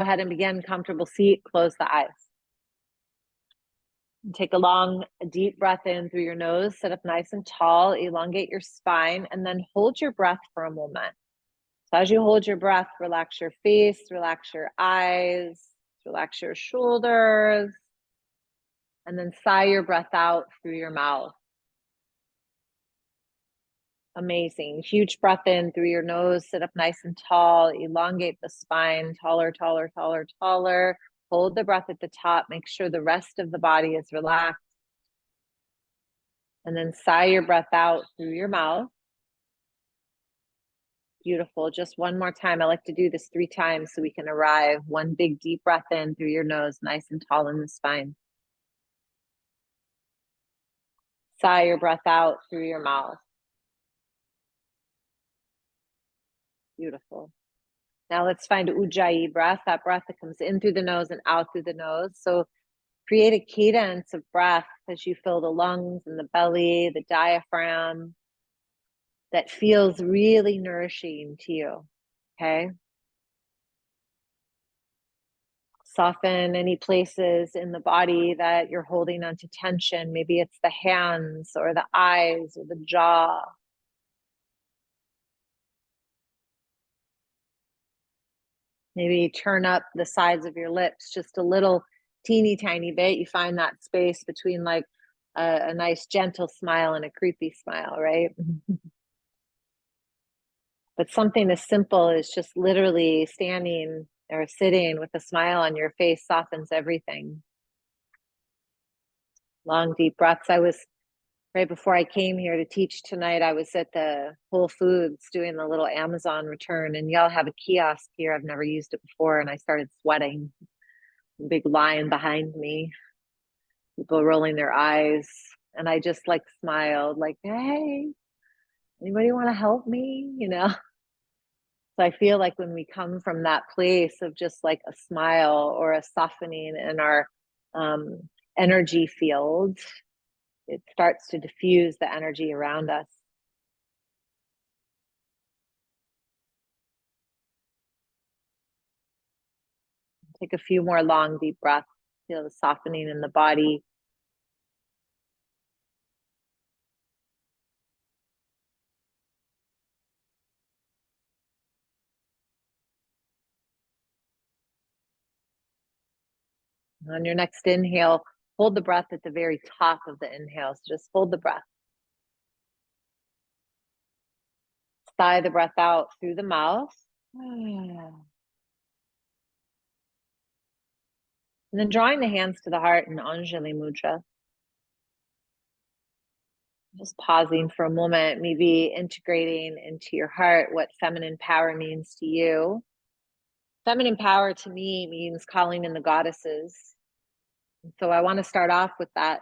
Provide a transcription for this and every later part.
ahead and begin. Comfortable seat, close the eyes. Take a long, deep breath in through your nose, sit up nice and tall, elongate your spine, and then hold your breath for a moment. So as you hold your breath, relax your face, relax your eyes, relax your shoulders, and then sigh your breath out through your mouth. Amazing. Huge breath in through your nose, sit up nice and tall, elongate the spine, taller, taller, taller, taller. Hold the breath at the top, make sure the rest of the body is relaxed. And then sigh your breath out through your mouth. Beautiful. Just one more time. I like to do this 3 times so we can arrive. One big deep breath in through your nose, nice and tall in the spine. Sigh your breath out through your mouth. Beautiful. Now let's find Ujjayi breath, that breath that comes in through the nose and out through the nose. So create a cadence of breath as you fill the lungs and the belly, the diaphragm, that feels really nourishing to you, okay? Soften any places in the body that you're holding onto tension. Maybe it's the hands or the eyes or the jaw. Maybe turn up the sides of your lips just a little teeny tiny bit. You find that space between like a nice gentle smile and a creepy smile, right? But something as simple as just literally standing or sitting with a smile on your face softens everything. Long, deep breaths. Right before I came here to teach tonight, I was at the Whole Foods doing the little Amazon return, and y'all have a kiosk here. I've never used it before, and I started sweating. A big line behind me, people rolling their eyes, and I just like smiled, like, hey, anybody want to help me? You know? So I feel like when we come from that place of just like a smile or a softening in our energy field, it starts to diffuse the energy around us. Take a few more long, deep breaths. Feel the softening in the body. On your next inhale, hold the breath at the very top of the inhale. So just hold the breath. Sigh the breath out through the mouth. And then drawing the hands to the heart in Anjali Mudra. Just pausing for a moment, maybe integrating into your heart what feminine power means to you. Feminine power to me means calling in the goddesses. So I want to start off with that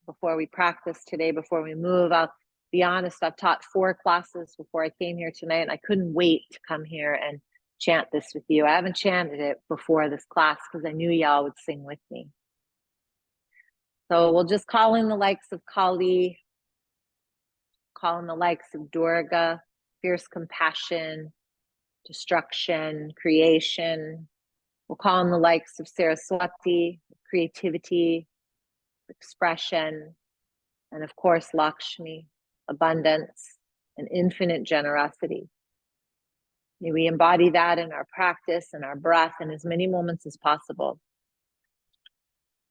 before we practice today, before we move. I'll be honest, I've taught 4 classes before I came here tonight, and I couldn't wait to come here and chant this with you. I haven't chanted it before this class because I knew y'all would sing with me. So we'll just call in the likes of Kali, call in the likes of Durga, fierce compassion, destruction, creation. We'll call in the likes of Saraswati, creativity, expression, and of course, Lakshmi, abundance, and infinite generosity. May we embody that in our practice and our breath in as many moments as possible.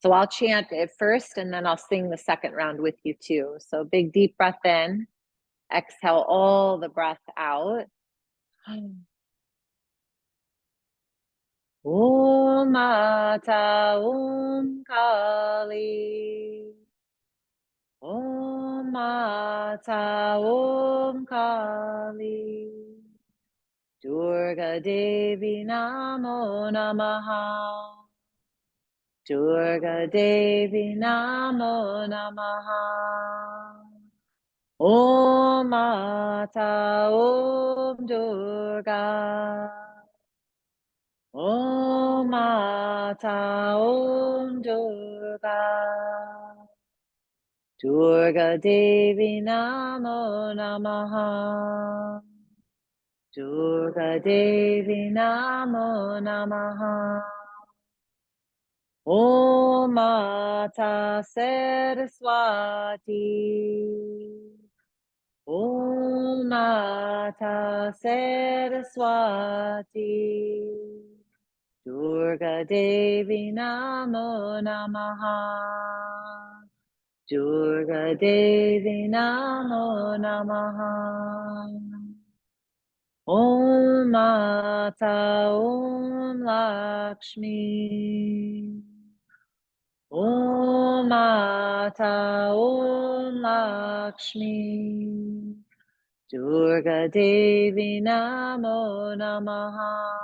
So I'll chant it first, and then I'll sing the second round with you too. So big deep breath in, exhale all the breath out. Om Mata Om Kali. Om Mata Om Kali. Durga Devi Namo Namaha. Durga Devi Namo Namaha. Om Mata Om Durga. Om Mata Om Durga. Durga Devi Namo Namaha. Durga Devi Namo Namaha. Om Mata Saraswati. Om Mata Saraswati. Durga Devi Namo Namaha. Durga Devi Namo Namaha. Om Mata Om Lakshmi. Om Mata Om Lakshmi. Durga Devi Namo Namaha.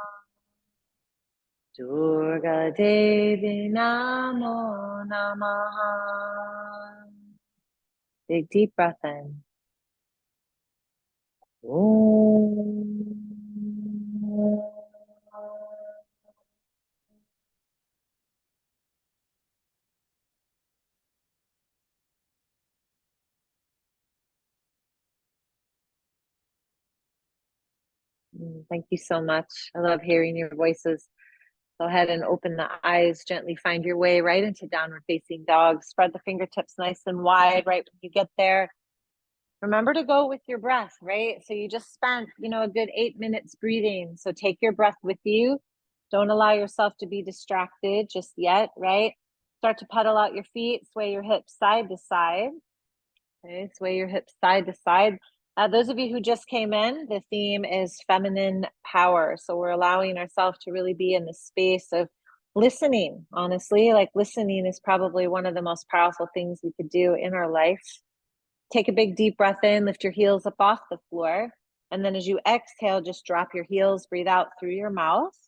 Durga Devi Namo Namaha. Big deep breath in. Om. Thank you so much. I love hearing your voices. Go ahead and open the eyes, gently find your way right into downward facing dog. Spread the fingertips nice and wide right when you get there. Remember to go with your breath, right? So you just spent, a good 8 minutes breathing. So take your breath with you. Don't allow yourself to be distracted just yet, right? Start to pedal out your feet, sway your hips side to side. Okay, sway your hips side to side. Those of you who just came in, the theme is feminine power. So we're allowing ourselves to really be in the space of listening. Honestly, like listening is probably one of the most powerful things we could do in our life. Take a big deep breath in, lift your heels up off the floor. And then as you exhale, just drop your heels, breathe out through your mouth.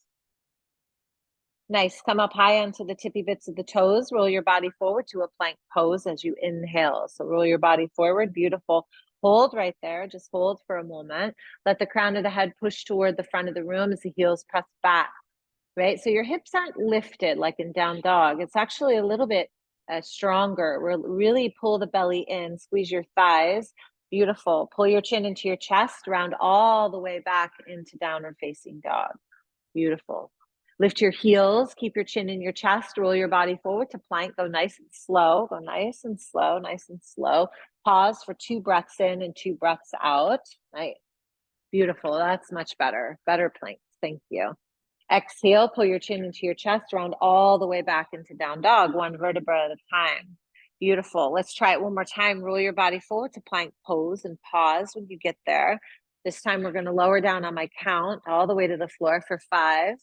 Nice. Come up high onto the tippy bits of the toes. Roll your body forward to a plank pose as you inhale. So roll your body forward. Beautiful. Hold right there. Just hold for a moment. Let the crown of the head push toward the front of the room as the heels press back, right? So your hips aren't lifted like in down dog. It's actually a little bit stronger. We'll really pull the belly in, squeeze your thighs. Beautiful. Pull your chin into your chest, round all the way back into downward facing dog. Beautiful. Lift your heels, keep your chin in your chest, roll your body forward to plank. Go nice and slow. Go nice and slow, nice and slow. Pause for 2 breaths in and 2 breaths out. Nice. Beautiful. That's much better. Better plank. Thank you. Exhale, pull your chin into your chest, round all the way back into down dog, 1 vertebra at a time. Beautiful. Let's try it one more time. Roll your body forward to plank pose and pause when you get there. This time we're going to lower down on my count all the way to the floor for 5,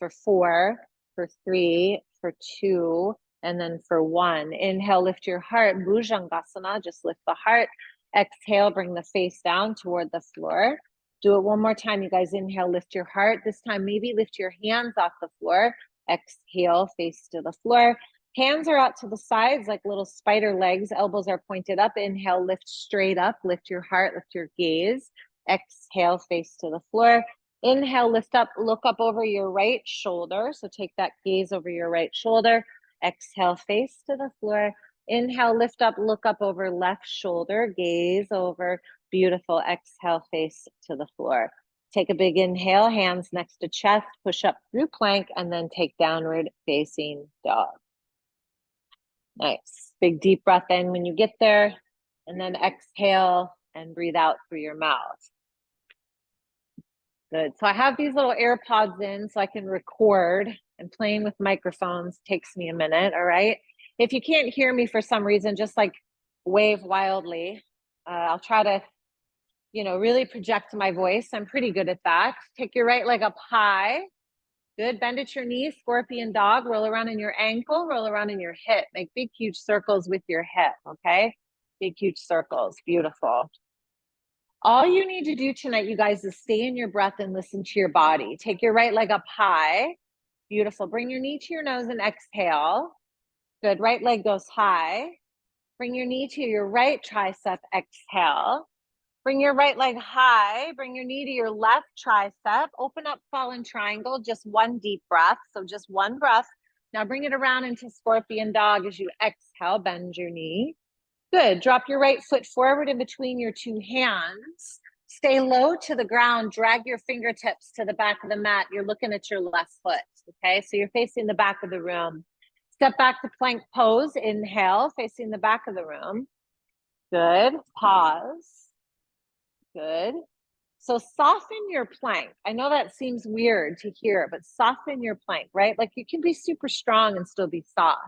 for 4, for 3, for 2, and then for 1. Inhale, lift your heart. Bhujangasana, just lift the heart. Exhale, bring the face down toward the floor. Do it one more time, you guys. Inhale, lift your heart. This time, maybe lift your hands off the floor. Exhale, face to the floor. Hands are out to the sides like little spider legs. Elbows are pointed up. Inhale, lift straight up. Lift your heart, lift your gaze. Exhale, face to the floor. Inhale, lift up, look up over your right shoulder. So take that gaze over your right shoulder. Exhale, face to the floor. Inhale, lift up, look up over left shoulder, gaze over. Beautiful. Exhale, face to the floor. Take a big inhale, hands next to chest, push up through plank, and then take downward facing dog. Nice. Big deep breath in when you get there, and then exhale and breathe out through your mouth. Good. So I have these little AirPods in so I can record, and playing with microphones takes me a minute. All right. If you can't hear me for some reason, just like wave wildly. I'll try to, really project my voice. I'm pretty good at that. Take your right leg up high. Good. Bend at your knees, scorpion dog. Roll around in your ankle, roll around in your hip. Make big, huge circles with your hip. Okay. Big, huge circles. Beautiful. All you need to do tonight, you guys, is stay in your breath and listen to your body. Take your right leg up high. Beautiful. Bring your knee to your nose and exhale. Good. Right leg goes high. Bring your knee to your right tricep. Exhale. Bring your right leg high. Bring your knee to your left tricep. Open up fallen triangle. Just 1 deep breath. So just 1 breath. Now bring it around into scorpion dog as you exhale. Bend your knee. Good. Drop your right foot forward in between your 2 hands. Stay low to the ground. Drag your fingertips to the back of the mat. You're looking at your left foot. Okay. So you're facing the back of the room. Step back to plank pose. Inhale, facing the back of the room. Good. Pause. Good. So soften your plank. I know that seems weird to hear, but soften your plank, right? Like you can be super strong and still be soft.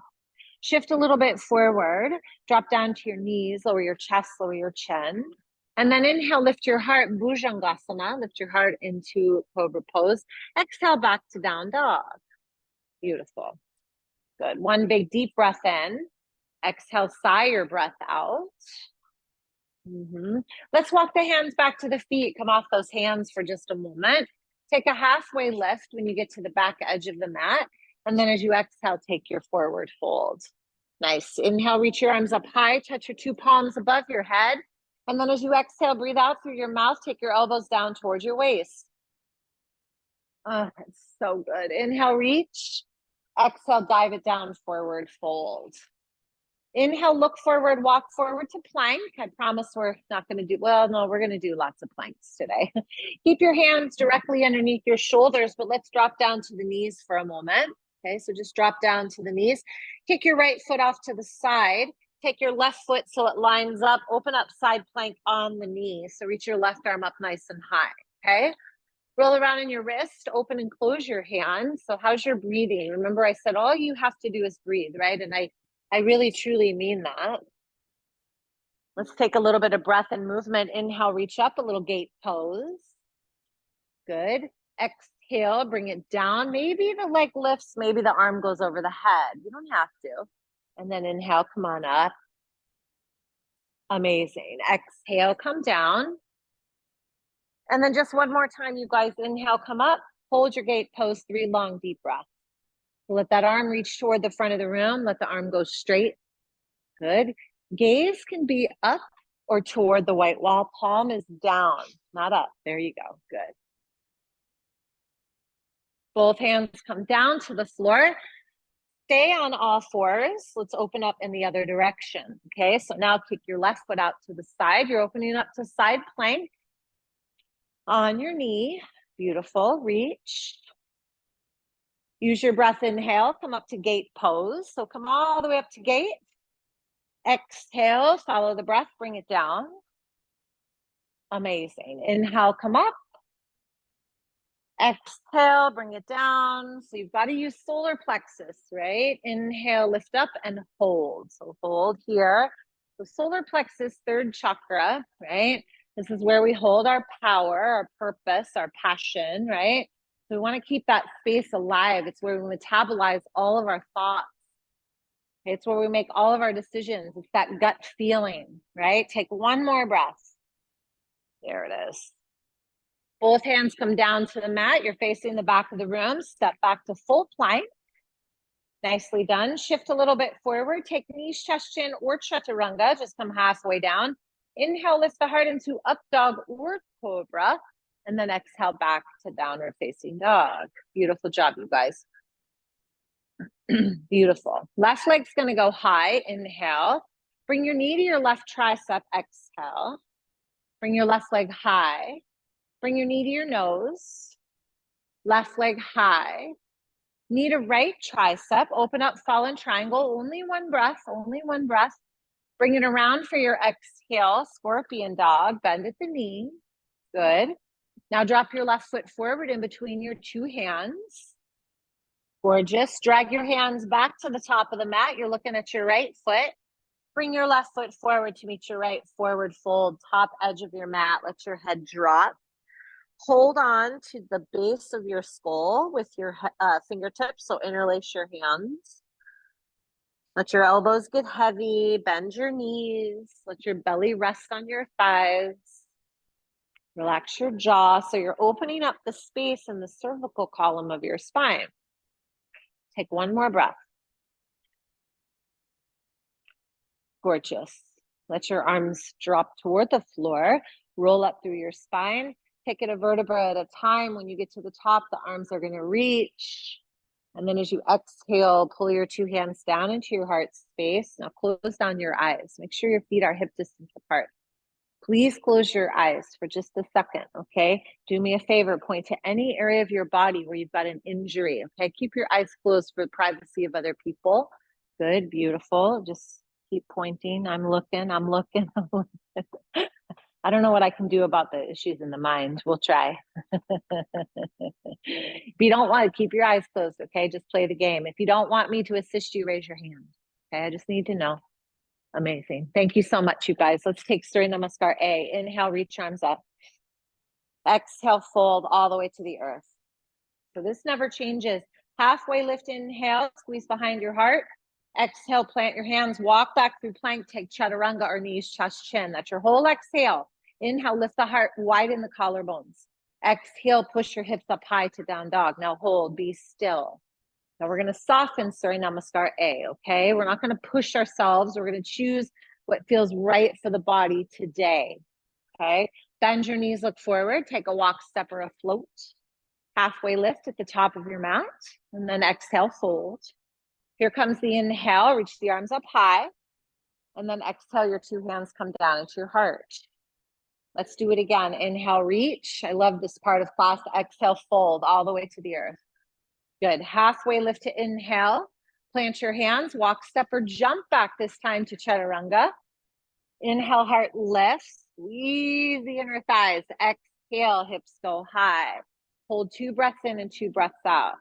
Shift a little bit forward, drop down to your knees, lower your chest, lower your chin. And then inhale, lift your heart, Bhujangasana, lift your heart into Cobra pose. Exhale back to down dog. Beautiful. Good. One big deep breath in. Exhale, sigh your breath out. Let's walk the hands back to the feet. Come off those hands for just a moment. Take a halfway lift when you get to the back edge of the mat. And then as you exhale, take your forward fold. Nice. Inhale, reach your arms up high, touch your two palms above your head. And then as you exhale, breathe out through your mouth, take your elbows down towards your waist. Oh, that's so good. Inhale, reach. Exhale, dive it down, forward fold. Inhale, look forward, walk forward to plank. I promise we're not going to do, well, no, we're going to do lots of planks today. Keep your hands directly underneath your shoulders, but let's drop down to the knees for a moment. Okay, so just drop down to the knees. Kick your right foot off to the side. Take your left foot so it lines up. Open up side plank on the knee. So reach your left arm up nice and high, okay? Roll around in your wrist, open and close your hands. So how's your breathing? Remember I said all you have to do is breathe, right? And I really truly mean that. Let's take a little bit of breath and movement. Inhale, reach up, a little gate pose. Good. Exhale, bring it down. Maybe the leg lifts, maybe the arm goes over the head. You don't have to. And then inhale, come on up. Amazing. Exhale, come down. And then just one more time, you guys, inhale, come up, hold your gate pose, 3 long, deep breaths. Let that arm reach toward the front of the room. Let the arm go straight. Good. Gaze can be up or toward the white wall. Palm is down, not up. There you go. Good. Both hands come down to the floor. Stay on all fours. Let's open up in the other direction. Okay, so now kick your left foot out to the side. You're opening up to side plank. On your knee. Beautiful. Reach. Use your breath. Inhale. Come up to gate pose. So come all the way up to gate. Exhale. Follow the breath. Bring it down. Amazing. Inhale. Come up. Exhale. Bring it down. So you've got to use solar plexus, right? Inhale. Lift up and hold. So hold here. So solar plexus, third chakra, right? This is where we hold our power, our purpose, our passion, right? So we want to keep that space alive. It's where we metabolize all of our thoughts. Okay? It's where we make all of our decisions. It's that gut feeling, right? Take one more breath. There it is. Both hands come down to the mat. You're facing the back of the room. Step back to full plank. Nicely done. Shift a little bit forward. Take knees, chest, chin, or chaturanga. Just come halfway down. Inhale, lift the heart into up dog or cobra. And then exhale back to downward facing dog. Beautiful job, you guys. Beautiful. Left leg's going to go high. Inhale. Bring your knee to your left tricep. Exhale. Bring your left leg high. Bring your knee to your nose. Left leg high. Knee to right tricep. Open up, fallen triangle. Only one breath. Only one breath. Bring it around for your exhale. Scorpion dog. Bend at the knee. Good. Now drop your left foot forward in between your two hands. Gorgeous. Drag your hands back to the top of the mat. You're looking at your right foot. Bring your left foot forward to meet your right forward fold. Top edge of your mat. Let your head drop. Hold on to the base of your skull with your fingertips. So interlace your hands. Let your elbows get heavy. Bend your knees. Let your belly rest on your thighs. Relax your jaw. So you're opening up the space in the cervical column of your spine. Take one more breath. Gorgeous. Let your arms drop toward the floor. Roll up through your spine. Take it a vertebra at a time. When you get to the top, the arms are going to reach. And then as you exhale, pull your two hands down into your heart space. Now close down your eyes. Make sure your feet are hip distance apart. Please close your eyes for just a second, okay? Do me a favor, point to any area of your body where you've got an injury, okay? Keep your eyes closed for the privacy of other people. Good, beautiful. Just keep pointing. I'm looking, I'm looking, I'm looking. I don't know what I can do about the issues in the mind. We'll try. If you don't want to, keep your eyes closed, okay? Just play the game. If you don't want me to assist you, raise your hand. Okay, I just need to know. Amazing. Thank you so much, you guys. Let's take Surya Namaskar A. Inhale, reach arms up. Exhale, fold all the way to the earth. So this never changes. Halfway lift, inhale, squeeze behind your heart. Exhale, plant your hands, walk back through plank, take chaturanga or knees, chest, chin. That's your whole exhale. Inhale, lift the heart, widen the collarbones. Exhale, push your hips up high to down dog. Now hold, be still. Now we're going to soften Surya Namaskar A, okay? We're not going to push ourselves. We're going to choose what feels right for the body today, okay? Bend your knees, look forward, take a walk, step, or a float. Halfway lift at the top of your mat, and then exhale, fold. Here comes the inhale, reach the arms up high, and then exhale, your two hands come down into your heart. Let's do it again. Inhale, reach. I love this part of class. Exhale, fold all the way to the earth. Good. Halfway lift to inhale. Plant your hands, walk, step, or jump back this time to chaturanga. Inhale, heart lifts. Squeeze the inner thighs. Exhale, hips go high. Hold 2 breaths in and 2 breaths out.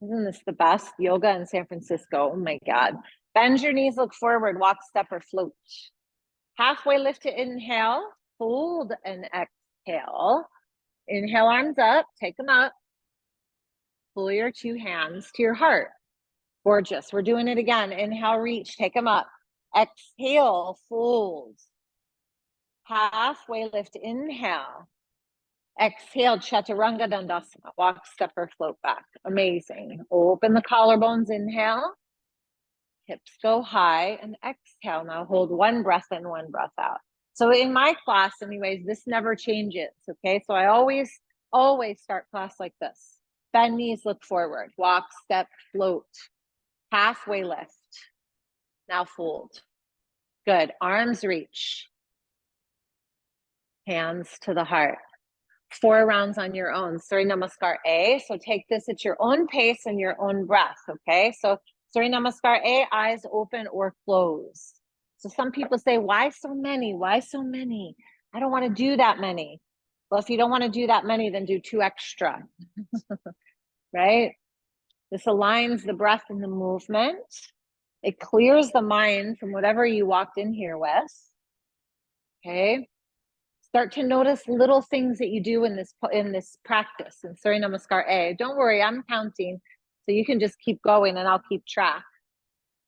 Isn't this the best? Yoga in San Francisco. Oh my God. Bend your knees, look forward, walk, step, or float. Halfway lift to inhale, hold and exhale. Inhale, arms up, take them up. Pull your 2 hands to your heart. Gorgeous. We're doing it again. Inhale, reach, take them up. Exhale, fold. Halfway lift, inhale. Exhale, chaturanga dandasana. Walk, step, or float back. Amazing. Open the collarbones, inhale. Hips go high and exhale. Now hold 1 breath in, 1 breath out. So in my class, anyways, this never changes, okay? So I always start class like this. Bend knees, look forward. Walk, step, float. Halfway lift. Now fold. Good. Arms reach. Hands to the heart. 4 rounds on your own. Surya Namaskar A. So take this at your own pace and your own breath, okay? So Surya Namaskar A, eyes open or close. So some people say, why so many? Why so many? I don't want to do that many. Well, if you don't want to do that many, then do 2 extra, right? This aligns the breath and the movement. It clears the mind from whatever you walked in here with, okay? Start to notice little things that you do in this practice in Surya Namaskar A. Don't worry, I'm counting, so you can just keep going and I'll keep track.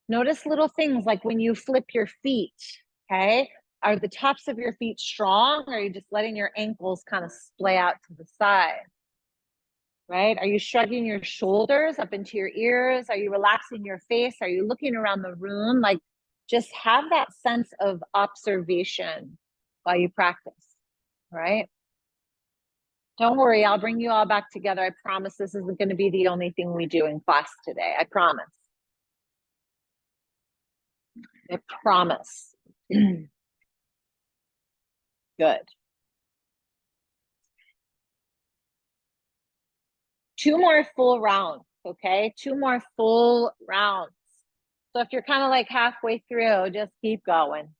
Notice little things like when you flip your feet, okay? Are the tops of your feet strong, or are you just letting your ankles kind of splay out to the side, right? Are you shrugging your shoulders up into your ears? Are you relaxing your face? Are you looking around the room? Like, just have that sense of observation while you practice. Right? Don't worry, I'll bring you all back together. I promise this isn't going to be the only thing we do in class today. I promise. I promise. Good. 2 more full rounds, okay? 2 more full rounds. So if you're kind of like halfway through, just keep going.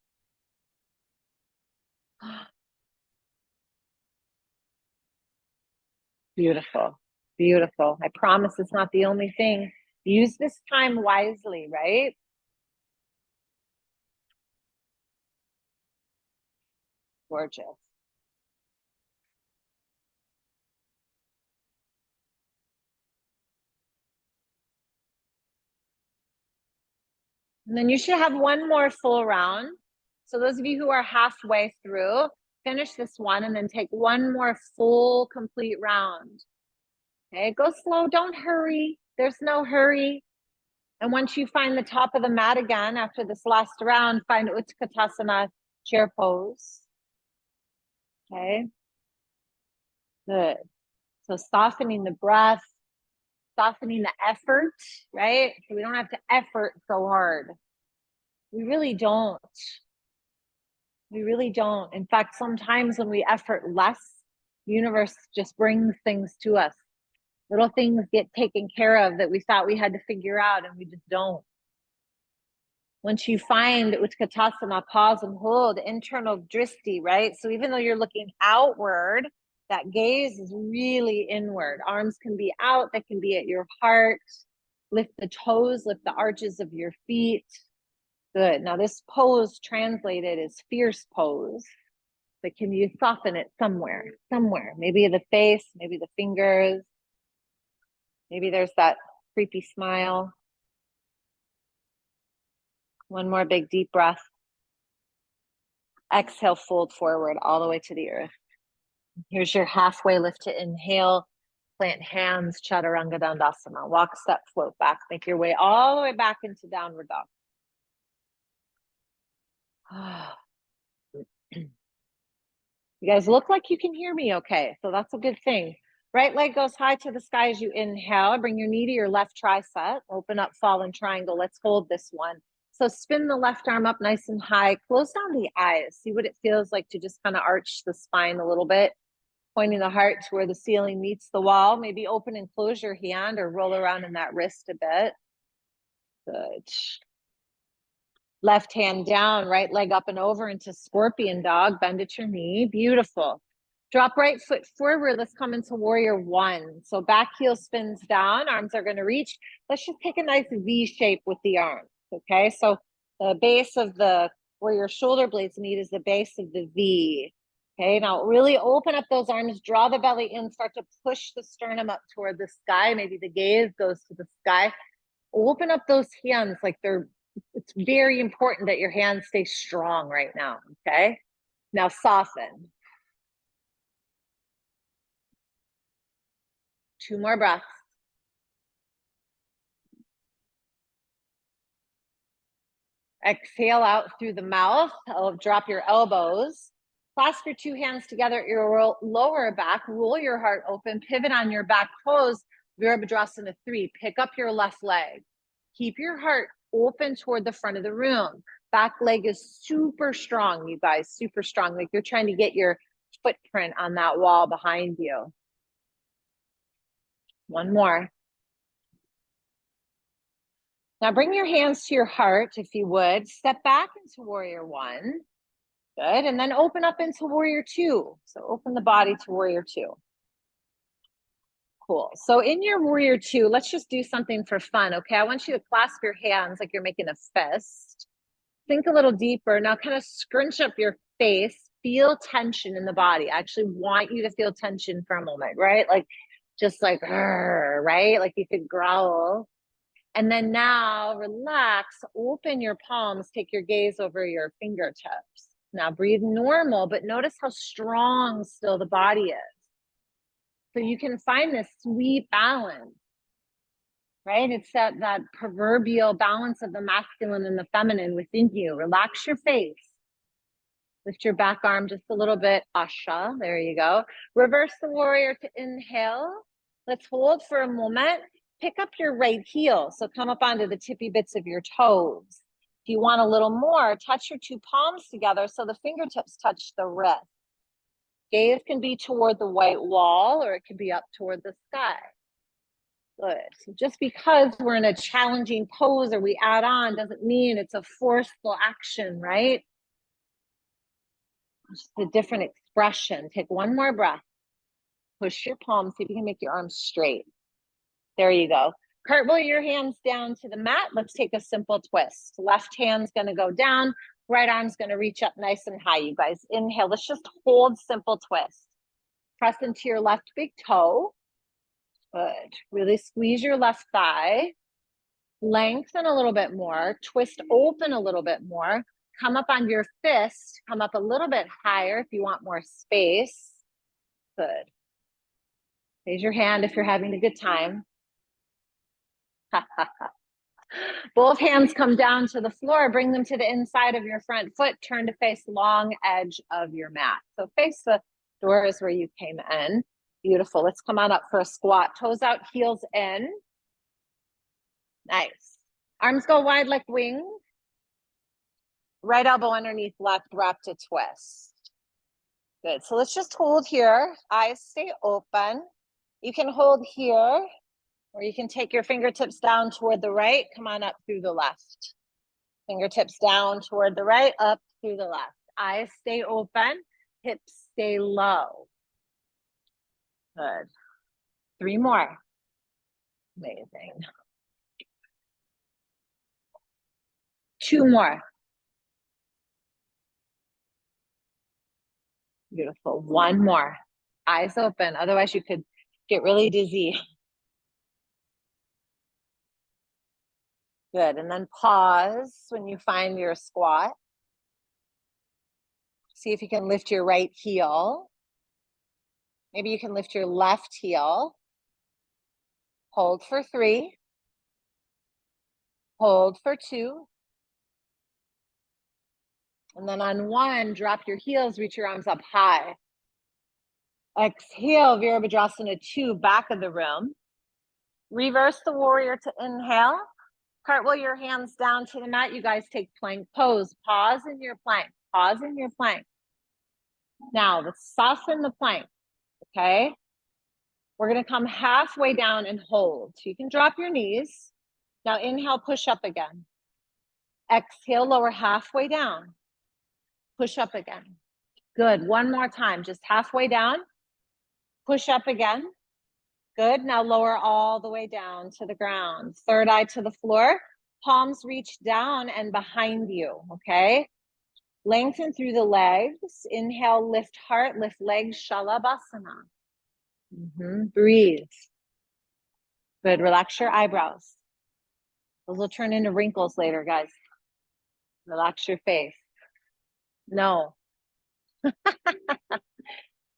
Beautiful. Beautiful. I promise it's not the only thing. Use this time wisely, right? Gorgeous. And then you should have 1 more full round. So those of you who are halfway through, finish this one and then take 1 more full complete round. Okay, go slow, don't hurry. There's no hurry. And once you find the top of the mat again, after this last round, find Utkatasana, chair pose. Okay, good. So softening the breath, softening the effort, right? So we don't have to effort so hard. We really don't. We really don't. In fact, sometimes when we effort less, the universe just brings things to us. Little things get taken care of that we thought we had to figure out and we just don't. Once you find Utkatasana, pause and hold, internal dristi, right? So even though you're looking outward, that gaze is really inward. Arms can be out, they can be at your heart. Lift the toes, lift the arches of your feet. Good. Now this pose translated is fierce pose, but can you soften it somewhere? Maybe the face, maybe the fingers, maybe there's that creepy smile. One more big deep breath. Exhale, fold forward all the way to the earth. Here's your halfway lift to inhale. Plant hands, Chaturanga Dandasana. Walk, step, float back. Make your way all the way back into downward dog. You guys look like you can hear me okay, so that's a good thing. Right leg goes high to the sky as you inhale. Bring your knee to your left tricep. Open up, fallen triangle. Let's hold this one. So spin the left arm up nice and high. Close down the eyes. See what it feels like to just kind of arch the spine a little bit. Pointing the heart to where the ceiling meets the wall. Maybe open and close your hand or roll around in that wrist a bit. Good. Left hand down, right leg up and over into scorpion dog. Bend at your knee. Beautiful. Drop right foot forward. Let's come into warrior one. So back heel spins down. Arms are going to reach. Let's just take a nice V shape with the arms. Okay. So the base of where your shoulder blades meet is the base of the V. Okay. Now really open up those arms. Draw the belly in. Start to push the sternum up toward the sky. Maybe the gaze goes to the sky. Open up those hands like it's very important that your hands stay strong right now, okay? Now soften. 2 more breaths. Exhale out through the mouth. Drop your elbows. Clasp your 2 hands together at your lower back. Roll your heart open. Pivot on your back toes. Virabhadrasana 3. Pick up your left leg. Keep your heart open toward the front of the room. Back leg is super strong, you guys, super strong. Like you're trying to get your footprint on that wall behind you. One more. Now bring your hands to your heart, if you would. Step back into warrior one. Good. And then open up into warrior two. So open the body to warrior two. Cool. So in your warrior two, let's just do something for fun, okay? I want you to clasp your hands like you're making a fist. Think a little deeper. Now kind of scrunch up your face. Feel tension in the body. I actually want you to feel tension for a moment, right? Like, just like, right? Like you could growl. And then now relax, open your palms, take your gaze over your fingertips. Now breathe normal, but notice how strong still the body is. So you can find this sweet balance, right? It's that proverbial balance of the masculine and the feminine within you. Relax your face. Lift your back arm just a little bit. Asha, there you go. Reverse the warrior to inhale. Let's hold for a moment. Pick up your right heel. So come up onto the tippy bits of your toes. If you want a little more, touch your 2 palms together so the fingertips touch the wrist. Gaze can be toward the white wall or it can be up toward the sky. Good. So just because we're in a challenging pose or we add on doesn't mean it's a forceful action, right? Just a different expression. Take one more breath. Push your palms. See if you can make your arms straight. There you go. Cartwheel your hands down to the mat. Let's take a simple twist. Left hand's going to go down. Right arm's going to reach up nice and high, you guys. Inhale. Let's just hold simple twist. Press into your left big toe. Good. Really squeeze your left thigh. Lengthen a little bit more. Twist open a little bit more. Come up on your fist. Come up a little bit higher if you want more space. Good. Raise your hand if you're having a good time. Both hands come down to the floor. Bring them to the inside of your front foot. Turn to face long edge of your mat. So face the doors where you came in. Beautiful. Let's come on up for a squat. Toes out, heels in. Nice. Arms go wide like wings. Right elbow underneath left, wrap to twist. Good. So let's just hold here. Eyes stay open. You can hold here, or you can take your fingertips down toward the right. Come on up through the left. Fingertips down toward the right, up through the left. Eyes stay open, hips stay low. Good. 3 more. Amazing. 2 more. Beautiful. 1 more. Eyes open. Otherwise, you could get really dizzy. Good. And then pause when you find your squat. See if you can lift your right heel. Maybe you can lift your left heel. Hold for 3. Hold for 2. And then on 1, drop your heels, reach your arms up high. Exhale, Virabhadrasana 2, back of the room. Reverse the warrior to inhale. Cartwheel your hands down to the mat. You guys take plank pose. Pause in your plank. Pause in your plank. Now, let's soften the plank, okay? We're gonna come halfway down and hold. So you can drop your knees. Now inhale, push up again. Exhale, lower halfway down. Push up again. Good, 1 more time, just halfway down. Push up again. Good, now lower all the way down to the ground. Third eye to the floor. Palms reach down and behind you, okay? Lengthen through the legs. Inhale, lift heart, lift legs, Shalabhasana. Breathe. Good, relax your eyebrows. Those will turn into wrinkles later, guys. Relax your face. No.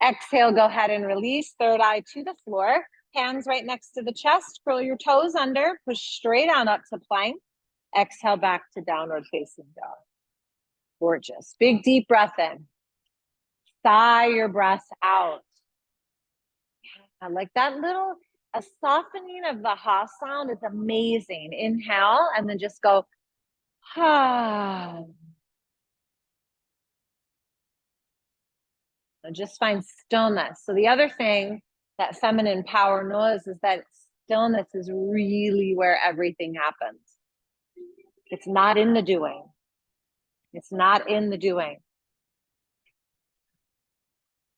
Exhale, go ahead and release. Third eye to the floor. Hands right next to the chest. Curl your toes under. Push straight on up to plank. Exhale back to downward facing dog. Gorgeous. Big deep breath in. Sigh your breath out. Yeah, like that little, a softening of the ha sound is amazing. Inhale and then just go, ha. And just find stillness. So the other thing that feminine power knows is that stillness is really where everything happens. It's not in the doing. It's not in the doing.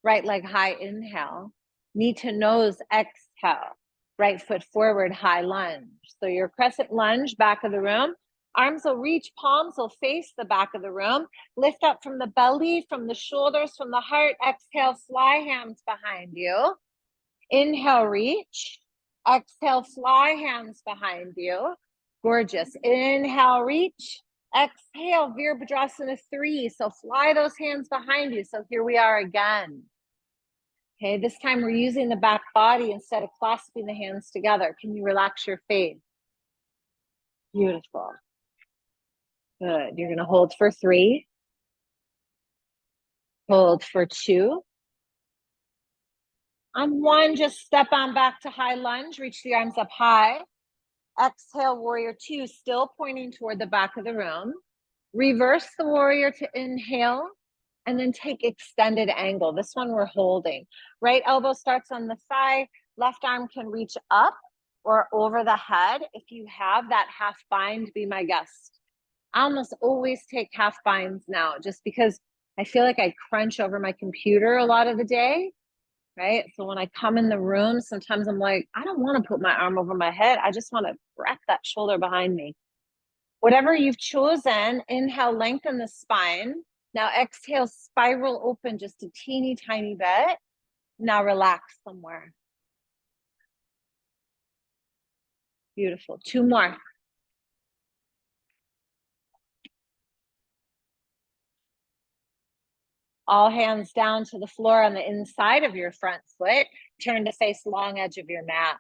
Right leg high, inhale. Knee to nose, exhale. Right foot forward, high lunge. So your crescent lunge, back of the room. Arms will reach, palms will face the back of the room. Lift up from the belly, from the shoulders, from the heart. Exhale, fly hands behind you. Inhale, reach. Exhale, fly hands behind you. Gorgeous. Inhale, reach. Exhale, Virabhadrasana 3. So fly those hands behind you. So here we are again. Okay, this time we're using the back body instead of clasping the hands together. Can you relax your face? Beautiful. Good. You're going to hold for 3. Hold for 2. On 1, just step on back to high lunge. Reach the arms up high. Exhale, warrior 2, still pointing toward the back of the room. Reverse the warrior to inhale. And then take extended angle. This one we're holding. Right elbow starts on the thigh. Left arm can reach up or over the head. If you have that half bind, be my guest. I almost always take half binds now just because I feel like I crunch over my computer a lot of the day, right? So when I come in the room, sometimes I'm like, I don't want to put my arm over my head. I just want to wrap that shoulder behind me. Whatever you've chosen, inhale, lengthen the spine. Now exhale, spiral open just a teeny tiny bit. Now relax somewhere. Beautiful. 2 more. All hands down to the floor on the inside of your front foot. Turn to face long edge of your mat.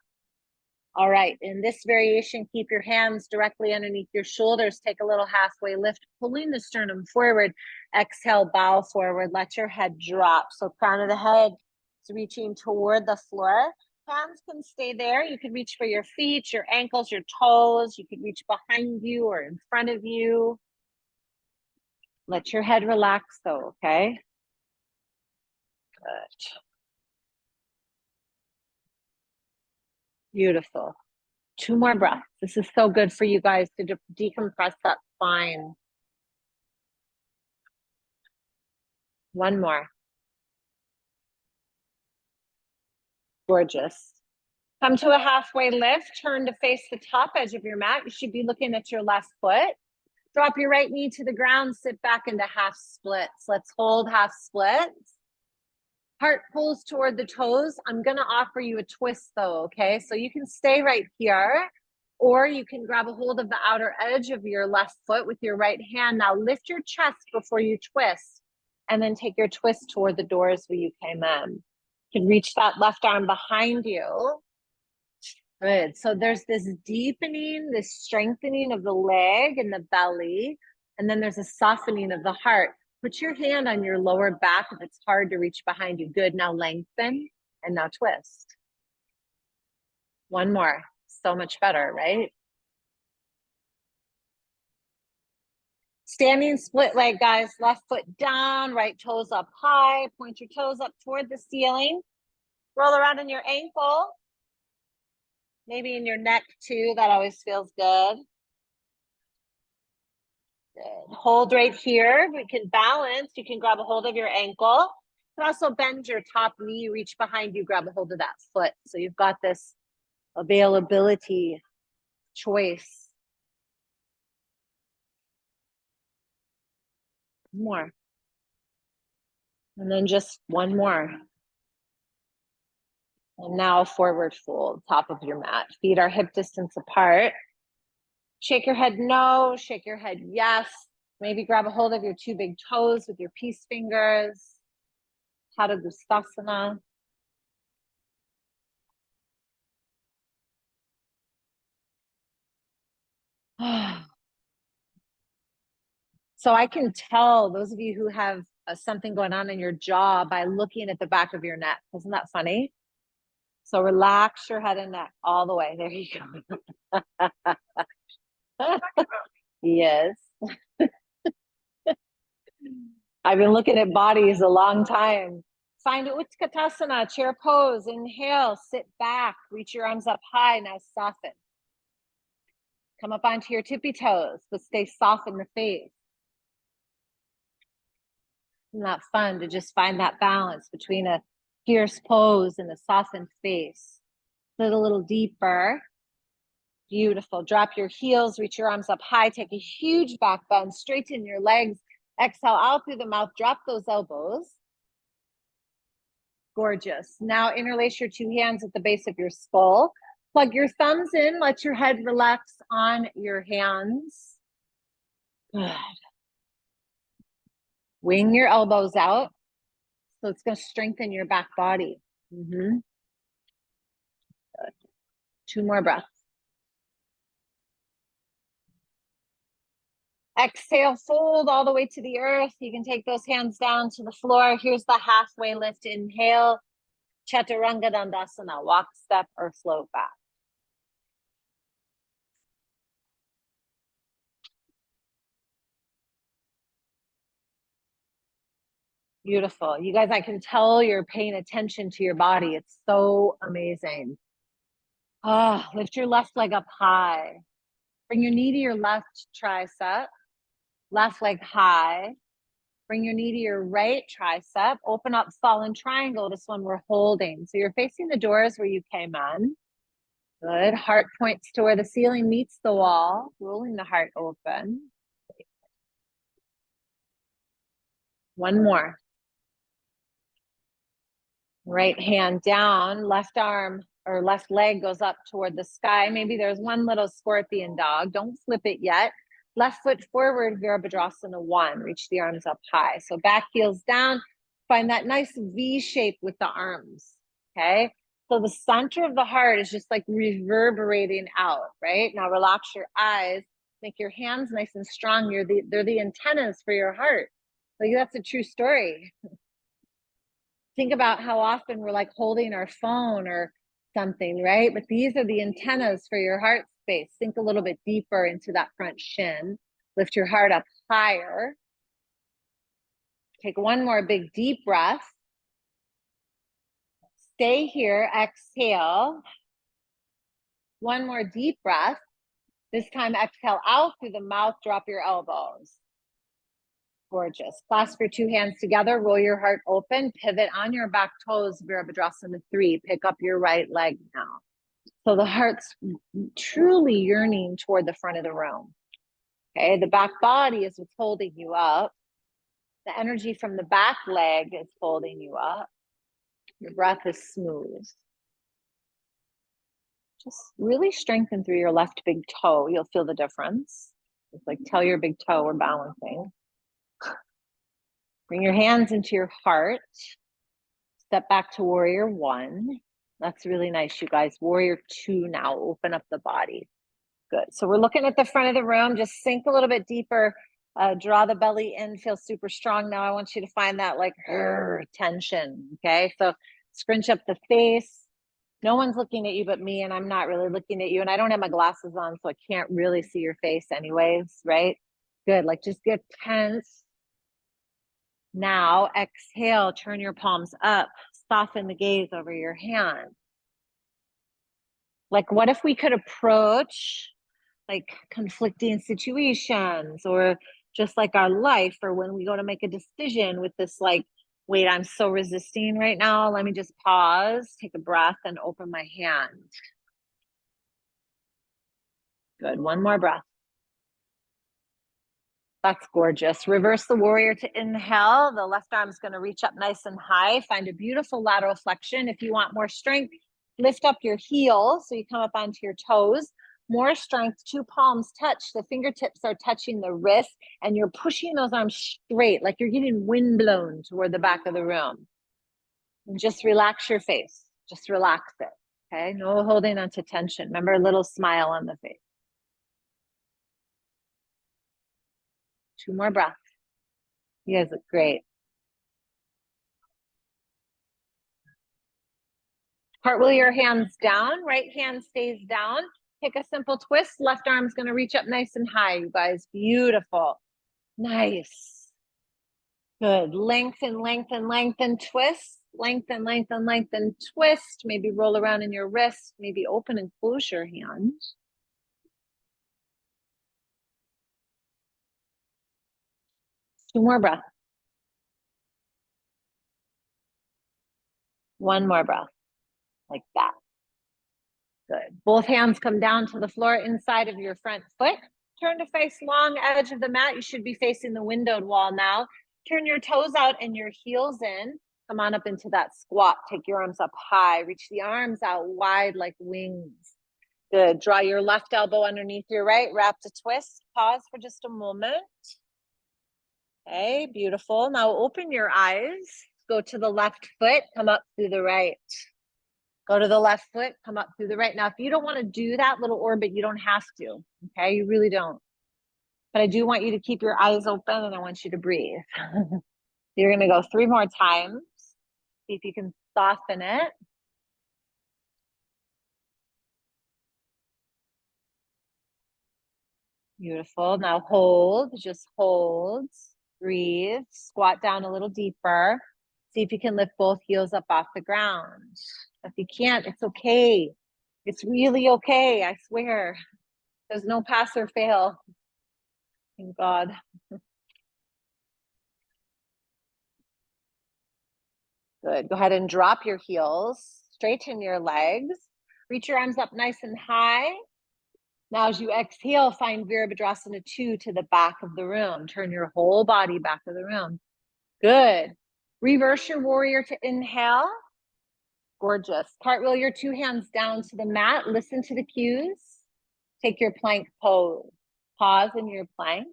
All right, in this variation, keep your hands directly underneath your shoulders. Take a little halfway lift, pulling the sternum forward. Exhale, bow forward. Let your head drop. So crown of the head is reaching toward the floor. Hands can stay there. You can reach for your feet, your ankles, your toes. You can reach behind you or in front of you. Let your head relax though, okay? Good. Beautiful. 2 more breaths. This is so good for you guys to decompress that spine. 1 more. Gorgeous. Come to a halfway lift. Turn to face the top edge of your mat. You should be looking at your left foot. Drop your right knee to the ground. Sit back into half splits. Let's hold half splits. Heart pulls toward the toes. I'm going to offer you a twist though, okay? So you can stay right here, or you can grab a hold of the outer edge of your left foot with your right hand. Now lift your chest before you twist, and then take your twist toward the doors where you came in. You can reach that left arm behind you. Good. So there's this deepening, this strengthening of the leg and the belly, and then there's a softening of the heart. Put your hand on your lower back if it's hard to reach behind you. Good. Now lengthen and now twist. 1 more. So much better, right? Standing split leg, guys. Left foot down, right toes up high. Point your toes up toward the ceiling. Roll around in your ankle. Maybe in your neck too. That always feels good. Good. Hold right here. We can balance. You can grab a hold of your ankle. You can also bend your top knee, reach behind you, grab a hold of that foot. So you've got this availability choice. More. And then just 1 more. And now forward fold, top of your mat. Feet are hip distance apart. Shake your head no, shake your head yes. Maybe grab a hold of your 2 big toes with your peace fingers. Tadagustasana. So I can tell those of you who have something going on in your jaw by looking at the back of your neck. Isn't that funny? So relax your head and neck all the way. There you go. Yes. I've been looking at bodies a long time. Find Utkatasana, chair pose. Inhale, sit back, reach your arms up high. Now soften. Come up onto your tippy toes, but stay soft in the face. Isn't that fun to just find that balance between a fierce pose and a softened face? Sit a little deeper. Beautiful. Drop your heels, reach your arms up high, take a huge back bend, straighten your legs. Exhale out through the mouth, drop those elbows. Gorgeous. Now interlace your 2 hands at the base of your skull. Plug your thumbs in, let your head relax on your hands. Good. Wing your elbows out. So it's going to strengthen your back body. Good. 2 more breaths. Exhale, fold all the way to the earth. You can take those hands down to the floor. Here's the halfway lift. Inhale, Chaturanga Dandasana, walk, step, or float back. Beautiful. You guys, I can tell you're paying attention to your body. It's so amazing. Lift your left leg up high. Bring your knee to your left tricep. Left leg high. Bring your knee to your right tricep. Open up fallen triangle. This one we're holding. So you're facing the doors where you came in. Good. Heart points to where the ceiling meets the wall. Rolling the heart open. 1 more. Right hand down, left arm or left leg goes up toward the sky. Maybe there's 1 little scorpion dog. Don't flip it yet. Left foot forward, Virabhadrasana 1. Reach the arms up high. So back heels down. Find that nice V shape with the arms. Okay. So the center of the heart is just like reverberating out, right? Now relax your eyes. Make your hands nice and strong. They're the antennas for your heart. Like that's a true story. Think about how often we're like holding our phone or something, right? But these are the antennas for your heart space. Sink a little bit deeper into that front shin. Lift your heart up higher. Take 1 more big deep breath. Stay here, exhale. One more deep breath. This time, exhale out through the mouth, drop your elbows. Gorgeous. Clasp your two hands together, roll your heart open, pivot on your back toes, Virabhadrasana 3. Pick up your right leg now. So the heart's truly yearning toward the front of the room. Okay, the back body is what's holding you up. The energy from the back leg is holding you up. Your breath is smooth. Just really strengthen through your left big toe. You'll feel the difference. It's like tell your big toe we're balancing. Bring your hands into your heart. Step back to warrior 1. That's really nice, you guys. Warrior 2 now. Open up the body. Good. So we're looking at the front of the room. Just sink a little bit deeper. Draw the belly in. Feel super strong. Now I want you to find that like tension. Okay. So scrunch up the face. No one's looking at you but me, and I'm not really looking at you. And I don't have my glasses on, so I can't really see your face anyways, right? Good. Like just get tense. Now exhale, turn your palms up, soften the gaze over your hand. Like what if we could approach like conflicting situations or just like our life, or when we go to make a decision with this like, wait, I'm so resisting right now. Let me just pause, take a breath, and open my hand. Good. One more breath. That's gorgeous. Reverse the warrior to inhale. The left arm is going to reach up nice and high. Find a beautiful lateral flexion. If you want more strength, lift up your heel so you come up onto your toes. More strength, two palms touch. The fingertips are touching the wrist, and you're pushing those arms straight, like you're getting wind blown toward the back of the room. And just relax your face. Just relax it. Okay. No holding on to tension. Remember, a little smile on the face. 2 more breaths. You guys look great. Cartwheel your hands down. Right hand stays down. Take a simple twist. Left arm's going to reach up nice and high, you guys. Beautiful. Nice. Good. Lengthen, lengthen, lengthen, twist. Lengthen, lengthen, lengthen, twist. Maybe roll around in your wrist. Maybe open and close your hands. Two more breaths. One more breath. Like that. Good. Both hands come down to the floor inside of your front foot. Turn to face long edge of the mat. You should be facing the windowed wall now. Turn your toes out and your heels in. Come on up into that squat. Take your arms up high. Reach the arms out wide like wings. Good. Draw your left elbow underneath your right. Wrap to twist. Pause for just a moment. Okay, beautiful. Now open your eyes. Go to the left foot. Come up through the right. Go to the left foot, come up through the right. Now, if you don't want to do that little orbit, you don't have to, okay? You really don't. But I do want you to keep your eyes open, and I want you to breathe. You're going to go 3 more times. See if you can soften it. Beautiful. Now hold, just hold. Breathe. Squat down a little deeper. See if you can lift both heels up off the ground. If you can't, it's okay. It's really okay, I swear. There's no pass or fail. Thank God. Good. Go ahead and drop your heels. Straighten your legs. Reach your arms up nice and high. Now, as you exhale, find Virabhadrasana 2 to the back of the room. Turn your whole body back of the room. Good. Reverse your warrior to inhale. Gorgeous. Cartwheel your 2 hands down to the mat. Listen to the cues. Take your plank pose. Pause in your plank.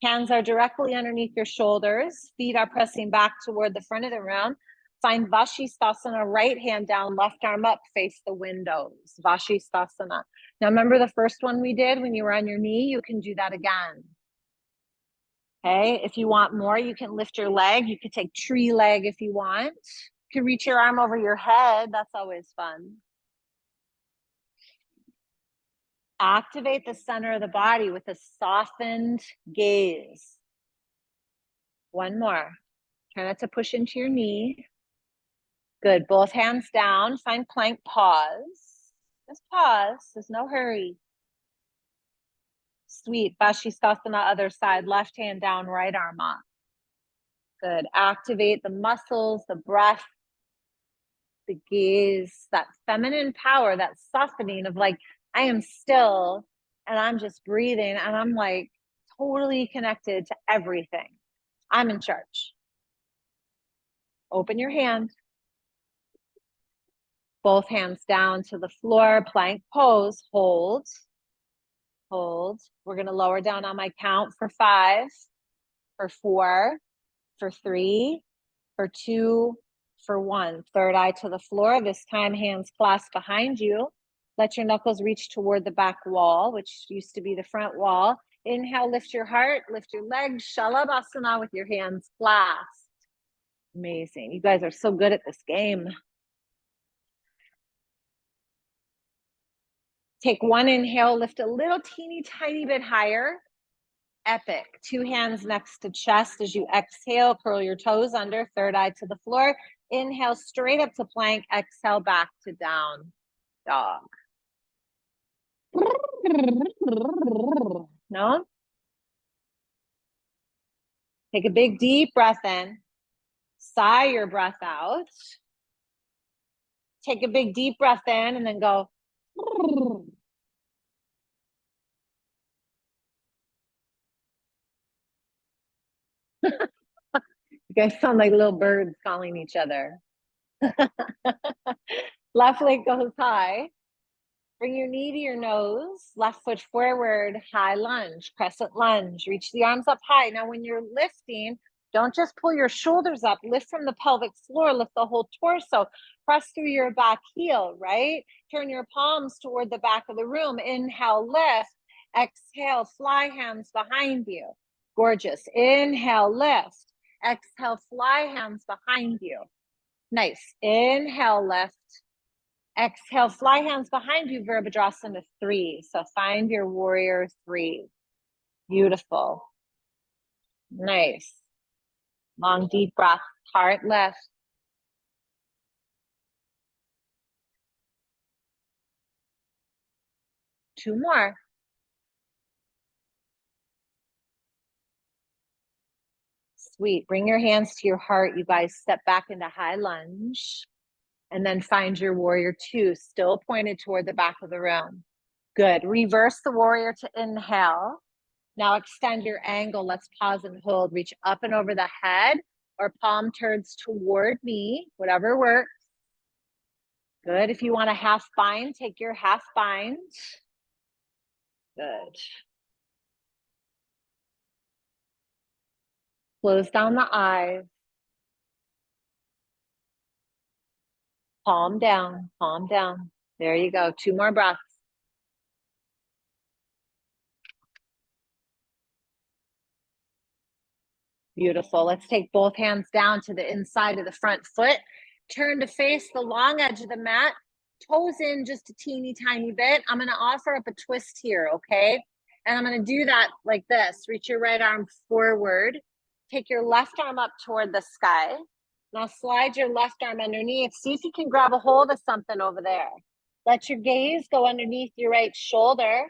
Hands are directly underneath your shoulders. Feet are pressing back toward the front of the room. Find Vashisthasana, right hand down, left arm up, face the windows. Vashisthasana. Now remember the first one we did when you were on your knee? You can do that again. Okay, if you want more, you can lift your leg. You could take tree leg if you want. You can reach your arm over your head. That's always fun. Activate the center of the body with a softened gaze. One more. Try not to push into your knee. Good. Both hands down. Find plank pause. Just pause. There's no hurry. Sweet. Vashisthasana, other side. Left hand down, right arm up. Good. Activate the muscles, the breath, the gaze, that feminine power, that softening of like, I am still and I'm just breathing and I'm like totally connected to everything. I'm in charge. Open your hand. Both hands down to the floor, plank pose, hold, hold. We're going to lower down on my count for 5, for 4, for 3, for 2, for 1. Third eye to the floor. This time, hands clasped behind you. Let your knuckles reach toward the back wall, which used to be the front wall. Inhale, lift your heart, lift your legs, Shalabhasana with your hands clasped. Amazing. You guys are so good at this game. Take one inhale, lift a little teeny tiny bit higher. Epic. 2 hands next to chest as you exhale, curl your toes under, third eye to the floor. Inhale straight up to plank, exhale back to down dog. No? Take a big deep breath in. Sigh your breath out. Take a big deep breath in and then go. You guys sound like little birds calling each other. Left leg goes high. Bring your knee to your nose, left foot forward, high lunge, crescent lunge. Reach the arms up high. Now, when you're lifting, don't just pull your shoulders up. Lift from the pelvic floor. Lift the whole torso. Press through your back heel, right? Turn your palms toward the back of the room. Inhale, lift. Exhale, fly hands behind you. Gorgeous. Inhale, lift. Exhale, fly hands behind you. Nice. Inhale, lift. Exhale, fly hands behind you, Virabhadrasana 3. So find your warrior 3. Beautiful. Nice. Long, deep breath, heart lift. Two more. Sweet. Bring your hands to your heart. You guys step back into high lunge. And then find your warrior 2, still pointed toward the back of the room. Good. Reverse the warrior to inhale. Now extend your angle. Let's pause and hold. Reach up and over the head or palm turns toward me, whatever works. Good. If you want a half bind, take your half bind. Good. Close down the eyes. Palm down, palm down. There you go. 2 more breaths. Beautiful. Let's take both hands down to the inside of the front foot. Turn to face the long edge of the mat. Toes in just a teeny tiny bit. I'm going to offer up a twist here, okay? And I'm going to do that like this. Reach your right arm forward. Take your left arm up toward the sky. Now slide your left arm underneath. See if you can grab a hold of something over there. Let your gaze go underneath your right shoulder.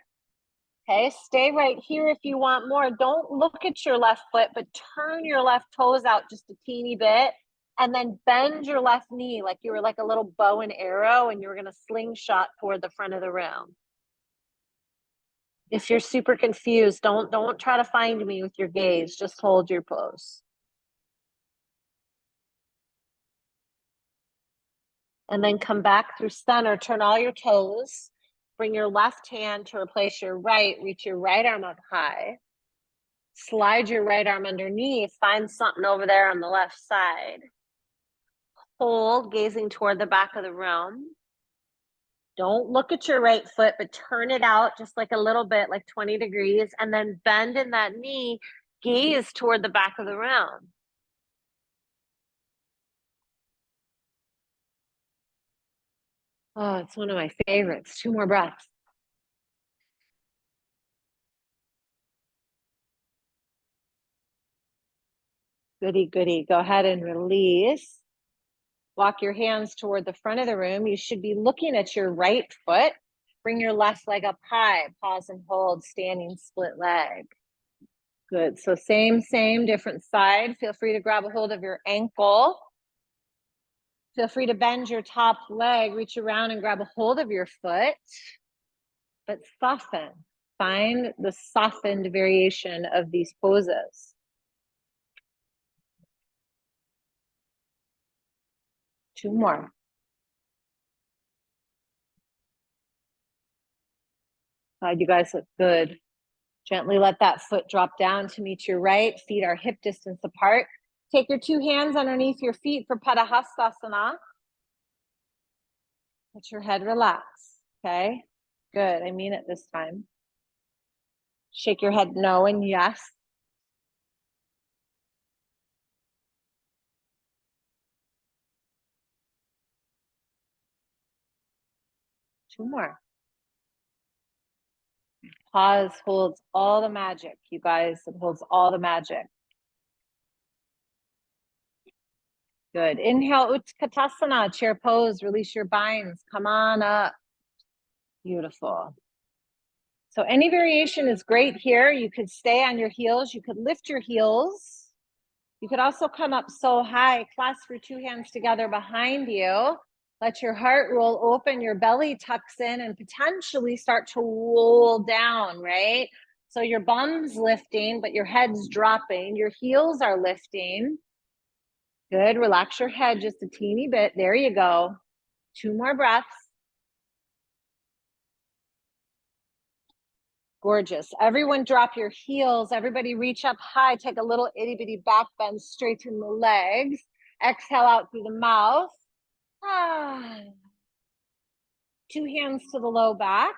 Okay, stay right here if you want more. Don't look at your left foot, but turn your left toes out just a teeny bit and then bend your left knee like you were like a little bow and arrow and you were going to slingshot toward the front of the room. If you're super confused, don't try to find me with your gaze. Just hold your pose. And then come back through center. Turn all your toes. Bring your left hand to replace your right. Reach your right arm up high. Slide your right arm underneath. Find something over there on the left side. Hold, gazing toward the back of the room. Don't look at your right foot, but turn it out just like a little bit, like 20 degrees, and then bend in that knee. Gaze toward the back of the room. Oh, it's one of my favorites. 2 more breaths. Goody, goody. Go ahead and release. Walk your hands toward the front of the room. You should be looking at your right foot. Bring your left leg up high. Pause and hold, standing split leg. Good. So same, different side. Feel free to grab a hold of your ankle. Feel free to bend your top leg, reach around and grab a hold of your foot, but soften. Find the softened variation of these poses. Two more. You guys look good. Gently let that foot drop down to meet your right. Feet are hip distance apart. Take your two hands underneath your feet for Padahastasana. Let your head relax, okay? Good, I mean it this time. Shake your head no and yes. Two more. Pause holds all the magic, you guys. It holds all the magic. Good. Inhale, Utkatasana, chair pose. Release your binds. Come on up. Beautiful. So any variation is great here. You could stay on your heels. You could lift your heels. You could also come up so high, clasp your two hands together behind you. Let your heart roll open, your belly tucks in and potentially start to roll down, right? So your bum's lifting, but your head's dropping. Your heels are lifting. Good, relax your head just a teeny bit. There you go. Two more breaths. Gorgeous. Everyone drop your heels. Everybody reach up high. Take a little itty bitty back bend, straighten the legs. Exhale out through the mouth. Two hands to the low back.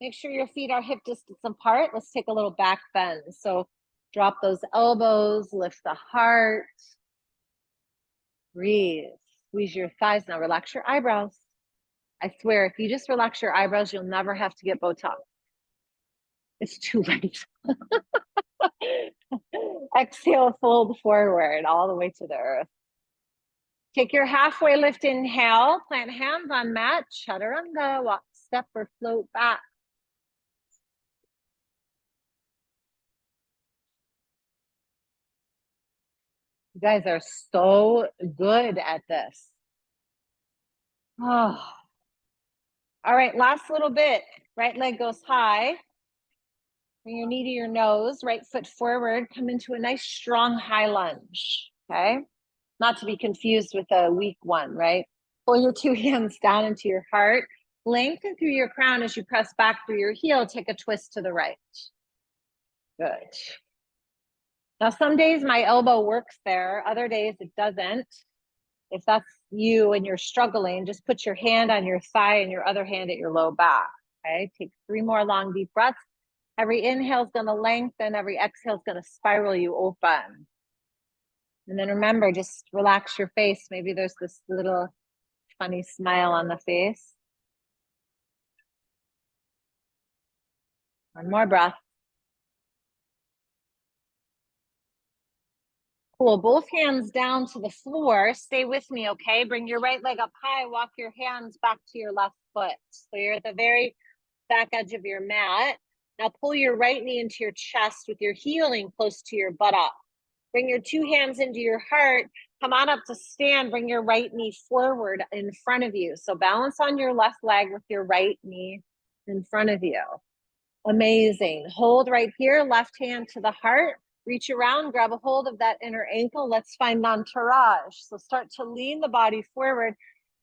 Make sure your feet are hip distance apart. Let's take a little back bend. So drop those elbows, lift the heart. Breathe. Squeeze your thighs. Now relax your eyebrows. I swear, if you just relax your eyebrows, you'll never have to get Botox. It's too late. Exhale, fold forward all the way to the earth. Take your halfway lift, inhale, plant hands on mat, chaturanga, walk, step or float back. You guys are so good at this. Oh. All right, last little bit. Right leg goes high. Bring your knee to your nose, right foot forward, come into a nice strong high lunge, okay? Not to be confused with a weak one, right? Pull your two hands down into your heart. Lengthen through your crown as you press back through your heel. Take a twist to the right. Good. Now, some days my elbow works there. Other days it doesn't. If that's you and you're struggling, just put your hand on your thigh and your other hand at your low back, okay? Take 3 more long, deep breaths. Every inhale is going to lengthen. Every exhale is going to spiral you open. And then remember, just relax your face. Maybe there's this little funny smile on the face. One more breath. Cool. Both hands down to the floor. Stay with me, okay? Bring your right leg up high. Walk your hands back to your left foot. So you're at the very back edge of your mat. Now pull your right knee into your chest with your heel in close to your buttock. Bring your two hands into your heart. Come on up to stand. Bring your right knee forward in front of you. So balance on your left leg with your right knee in front of you. Amazing. Hold right here. Left hand to the heart. Reach around, grab a hold of that inner ankle. Let's find Nantaraj. So start to lean the body forward.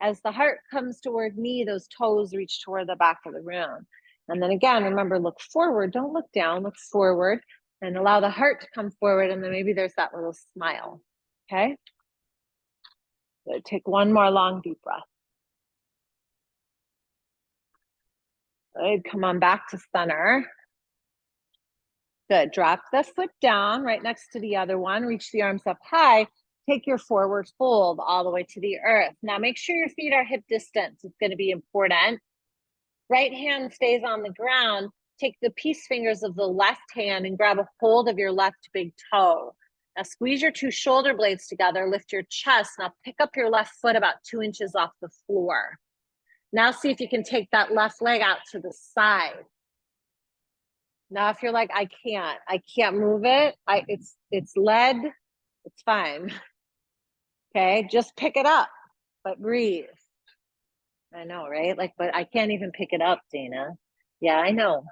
As the heart comes toward me, those toes reach toward the back of the room. And then again, remember, look forward. Don't look down, look forward. And allow the heart to come forward. And then maybe there's that little smile. Okay? So take one more long, deep breath. Good. Come on back to center. Good. Drop the foot down right next to the other one. Reach the arms up high. Take your forward fold all the way to the earth. Now make sure your feet are hip distance. It's going to be important. Right hand stays on the ground. Take the peace fingers of the left hand and grab a hold of your left big toe. Now squeeze your two shoulder blades together. Lift your chest. Now pick up your left foot about 2 inches off the floor. Now see if you can take that left leg out to the side. Now if you're like, I can't move it, it's lead, it's fine. Okay, just pick it up, but breathe. I know, right? Like, but I can't even pick it up, Dana. Yeah, I know.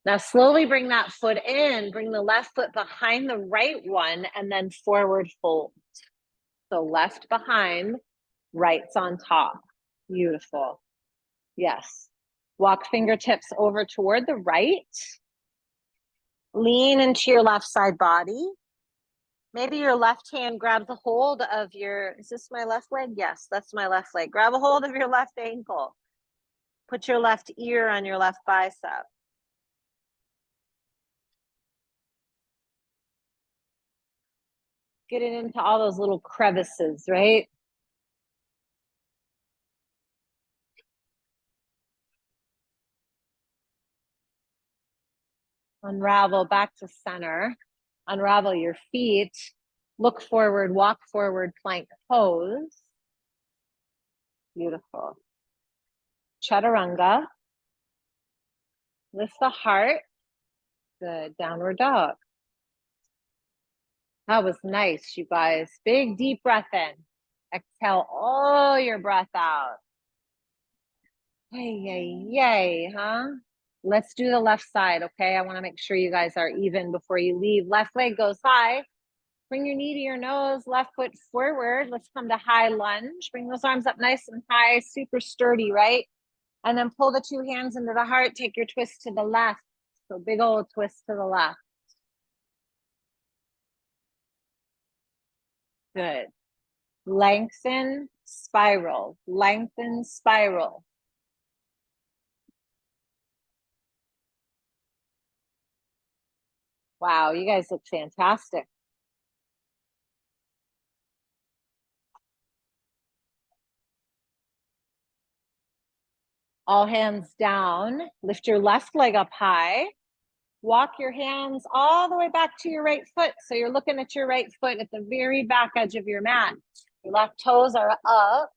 Now slowly bring that foot in, bring the left foot behind the right one, and then forward fold. So left behind, right's on top. Beautiful. Yes. Walk fingertips over toward the right. Lean into your left side body. Maybe your left hand grabs a hold of your, is this my left leg? Yes, that's my left leg. Grab a hold of your left ankle. Put your left ear on your left bicep. Get it into all those little crevices, right? Unravel back to center. Unravel your feet. Look forward, walk forward, plank pose. Beautiful. Chaturanga. Lift the heart. Good. Downward dog. That was nice, you guys. Big, deep breath in. Exhale all your breath out. Yay, huh? Let's do the left side, okay? I want to make sure you guys are even before you leave. Left leg goes high. Bring your knee to your nose, left foot forward. Let's come to high lunge. Bring those arms up nice and high, super sturdy, right? And then pull the two hands into the heart. Take your twist to the left. So big old twist to the left. Good. Lengthen, spiral. Lengthen, spiral. Wow, you guys look fantastic. All hands down. Lift your left leg up high. Walk your hands all the way back to your right foot. So you're looking at your right foot at the very back edge of your mat. Your left toes are up.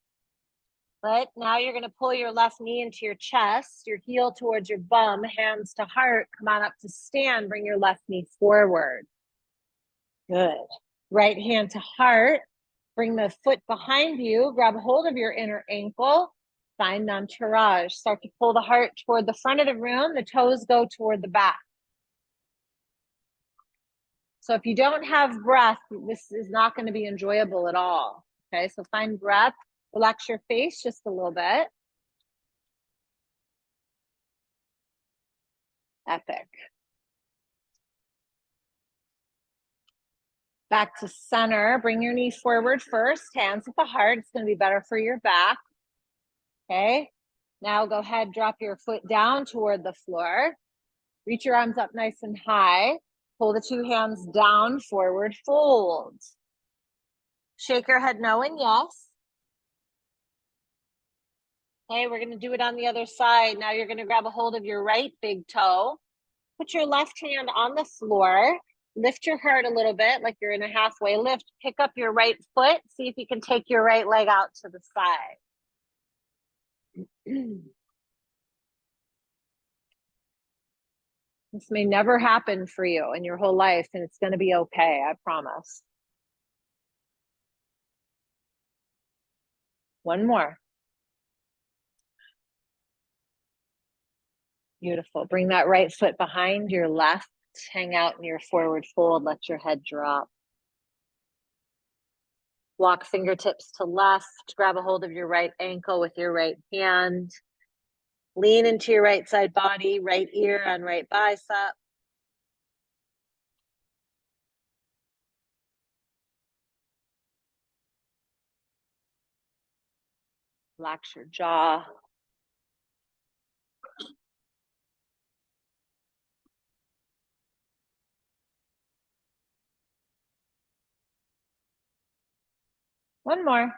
But now you're going to pull your left knee into your chest, your heel towards your bum, hands to heart. Come on up to stand. Bring your left knee forward. Good. Right hand to heart. Bring the foot behind you. Grab hold of your inner ankle. Find Nantaraj. Start to pull the heart toward the front of the room. The toes go toward the back. So if you don't have breath, this is not going to be enjoyable at all. Okay, so find breath. Relax your face just a little bit. Epic. Back to center. Bring your knee forward first. Hands at the heart. It's going to be better for your back. Okay. Now go ahead, drop your foot down toward the floor. Reach your arms up nice and high. Pull the two hands down, forward fold. Shake your head no and yes. Okay, we're going to do it on the other side. Now you're going to grab a hold of your right big toe. Put your left hand on the floor. Lift your heart a little bit like you're in a halfway lift. Pick up your right foot. See if you can take your right leg out to the side. This may never happen for you in your whole life, and it's going to be okay, I promise. One more. Beautiful. Bring that right foot behind your left. Hang out in your forward fold. Let your head drop. Walk fingertips to left. Grab a hold of your right ankle with your right hand. Lean into your right side body, right ear on right bicep. Relax your jaw. One more.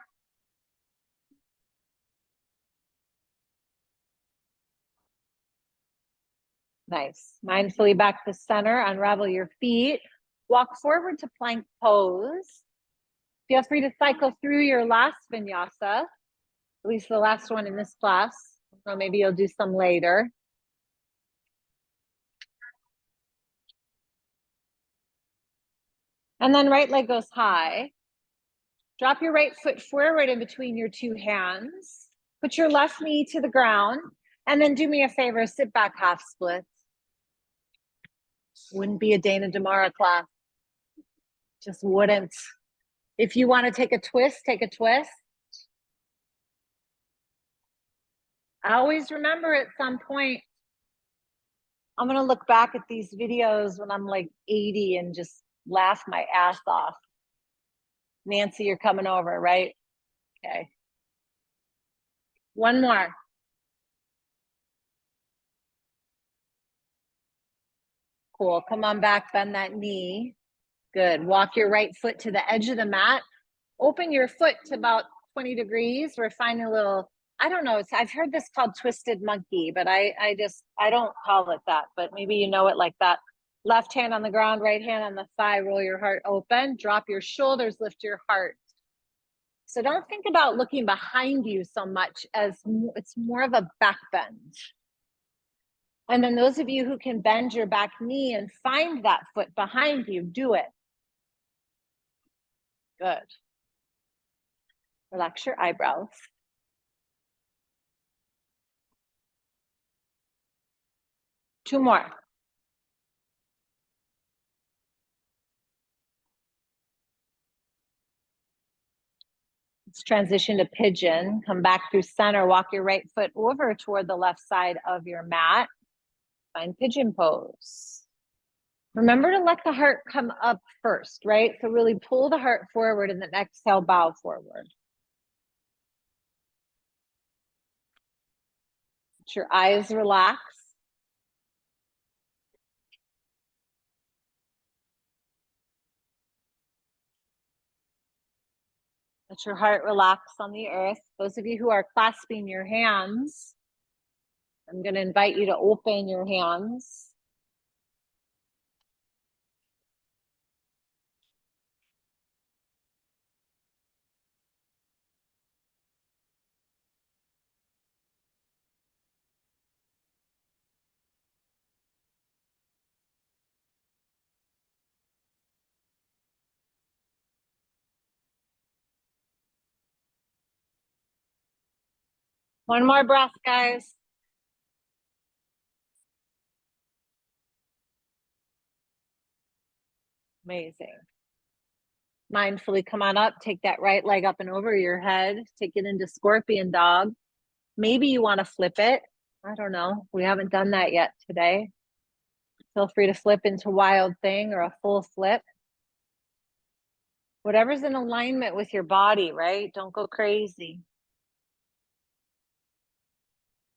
Nice. Mindfully back to center. Unravel your feet. Walk forward to plank pose. Feel free to cycle through your last vinyasa. At least the last one in this class. So maybe you'll do some later. And then right leg goes high. Drop your right foot forward in between your two hands. Put your left knee to the ground. And then do me a favor, sit back half splits. Wouldn't be a Dana Damara class. Just wouldn't. If you want to take a twist, take a twist. I always remember at some point, I'm going to look back at these videos when I'm like 80 and just laugh my ass off. Nancy, you're coming over, right? Okay. One more. Cool. Come on back, bend that knee. Good. Walk your right foot to the edge of the mat. Open your foot to about 20 degrees. We're finding a little, I don't know. I've heard this called twisted monkey, but I don't call it that, but maybe you know it like that. Left hand on the ground, right hand on the thigh, roll your heart open, drop your shoulders, lift your heart. So don't think about looking behind you so much as it's more of a back bend. And then those of you who can bend your back knee and find that foot behind you, do it. Good. Relax your eyebrows. Two more. Let's transition to pigeon. Come back through center. Walk your right foot over toward the left side of your mat. Find pigeon pose. Remember to let the heart come up first, right? So really pull the heart forward and then exhale, bow forward. Let your eyes relax. Let your heart relax on the earth. Those of you who are clasping your hands, I'm going to invite you to open your hands. One more breath, guys. Amazing. Mindfully come on up, take that right leg up and over your head, take it into scorpion dog. Maybe you want to flip it. I don't know. We haven't done that yet today. Feel free to flip into wild thing or a full flip. Whatever's in alignment with your body, right? Don't go crazy.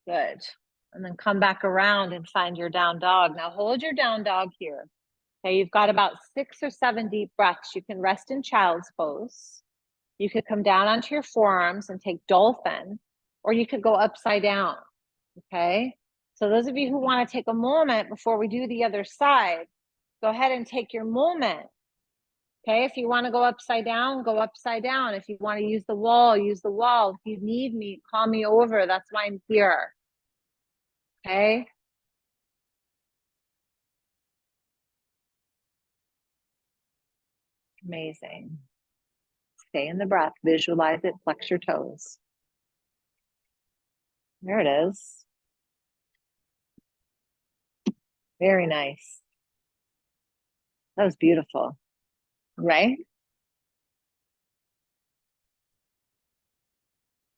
Good. And then come back around and find your down dog. Now hold your down dog here. Okay, you've got about 6 or 7 deep breaths. You can rest in child's pose. You could come down onto your forearms and take dolphin, or you could go upside down. Okay. So those of you who want to take a moment before we do the other side, go ahead and take your moment. Okay. If you want to go upside down, go upside down. If you want to use the wall, use the wall. If you need me, call me over. That's why I'm here. Okay. Amazing. Stay in the breath, visualize it, flex your toes. There it is. Very nice. That was beautiful, right?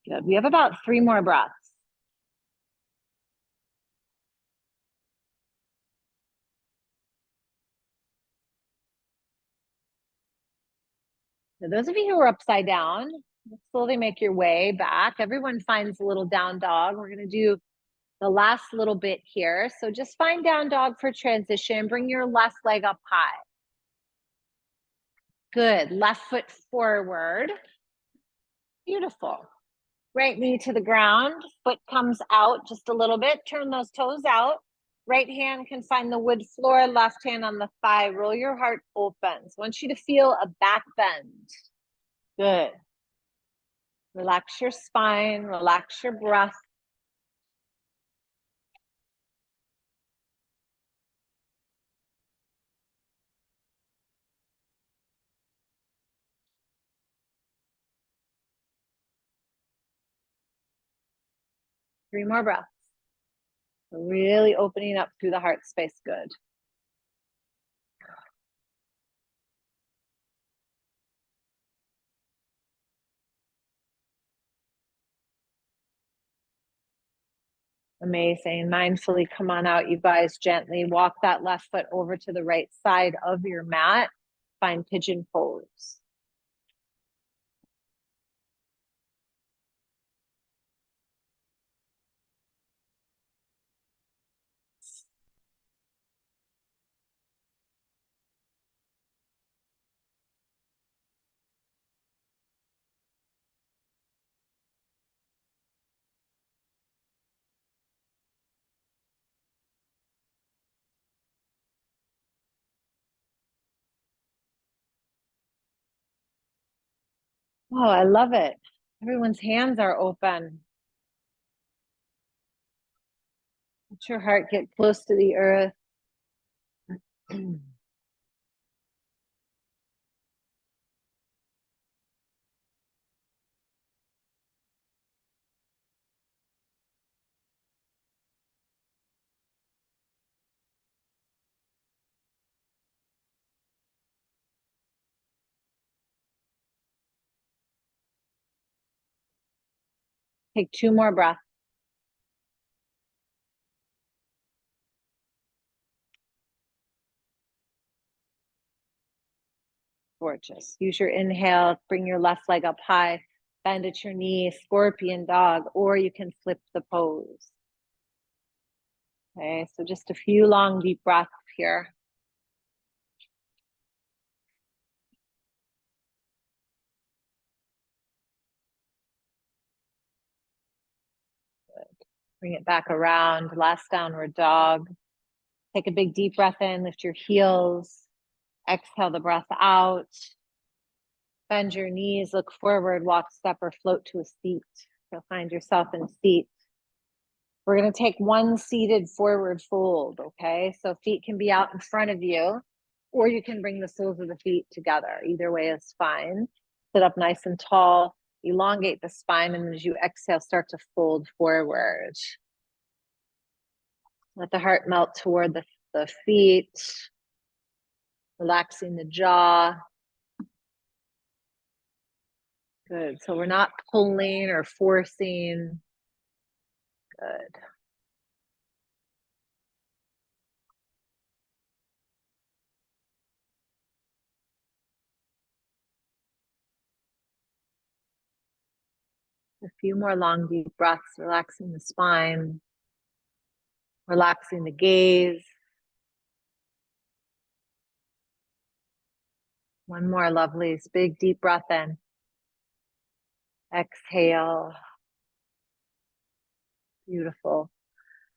Good. We have about 3 more breaths. So those of you who are upside down, slowly make your way back. Everyone finds a little down dog. We're going to do the last little bit here. So just find down dog for transition. Bring your left leg up high. Good. Left foot forward. Beautiful. Right knee to the ground. Foot comes out just a little bit. Turn those toes out. Right hand can find the wood floor. Left hand on the thigh. Roll your heart open. So I want you to feel a back bend. Good. Relax your spine, relax your breath. Three more breaths. Really opening up through the heart space. Good. Amazing. Mindfully come on out, you guys. Gently walk that left foot over to the right side of your mat. Find pigeon pose. Oh, I love it. Everyone's hands are open. Let your heart get close to the earth. Take two more breaths. Gorgeous. Use your inhale, bring your left leg up high, bend at your knee, scorpion dog, or you can flip the pose. Okay, so just a few long, deep breaths here. Good. Bring it back around, last downward dog. Take a big deep breath in, lift your heels, exhale the breath out. Bend your knees, look forward, walk, step, or float to a seat. You'll find yourself in a seat. We're going to take one seated forward fold, okay? So feet can be out in front of you, or you can bring the soles of the feet together. Either way is fine. Sit up nice and tall, elongate the spine, and as you exhale, start to fold forward. Let the heart melt toward the feet, relaxing the jaw. Good. So we're not pulling or forcing. Good. A few more long, deep breaths, relaxing the spine, relaxing the gaze. One more, lovelies. Big, deep breath in. Exhale. Beautiful.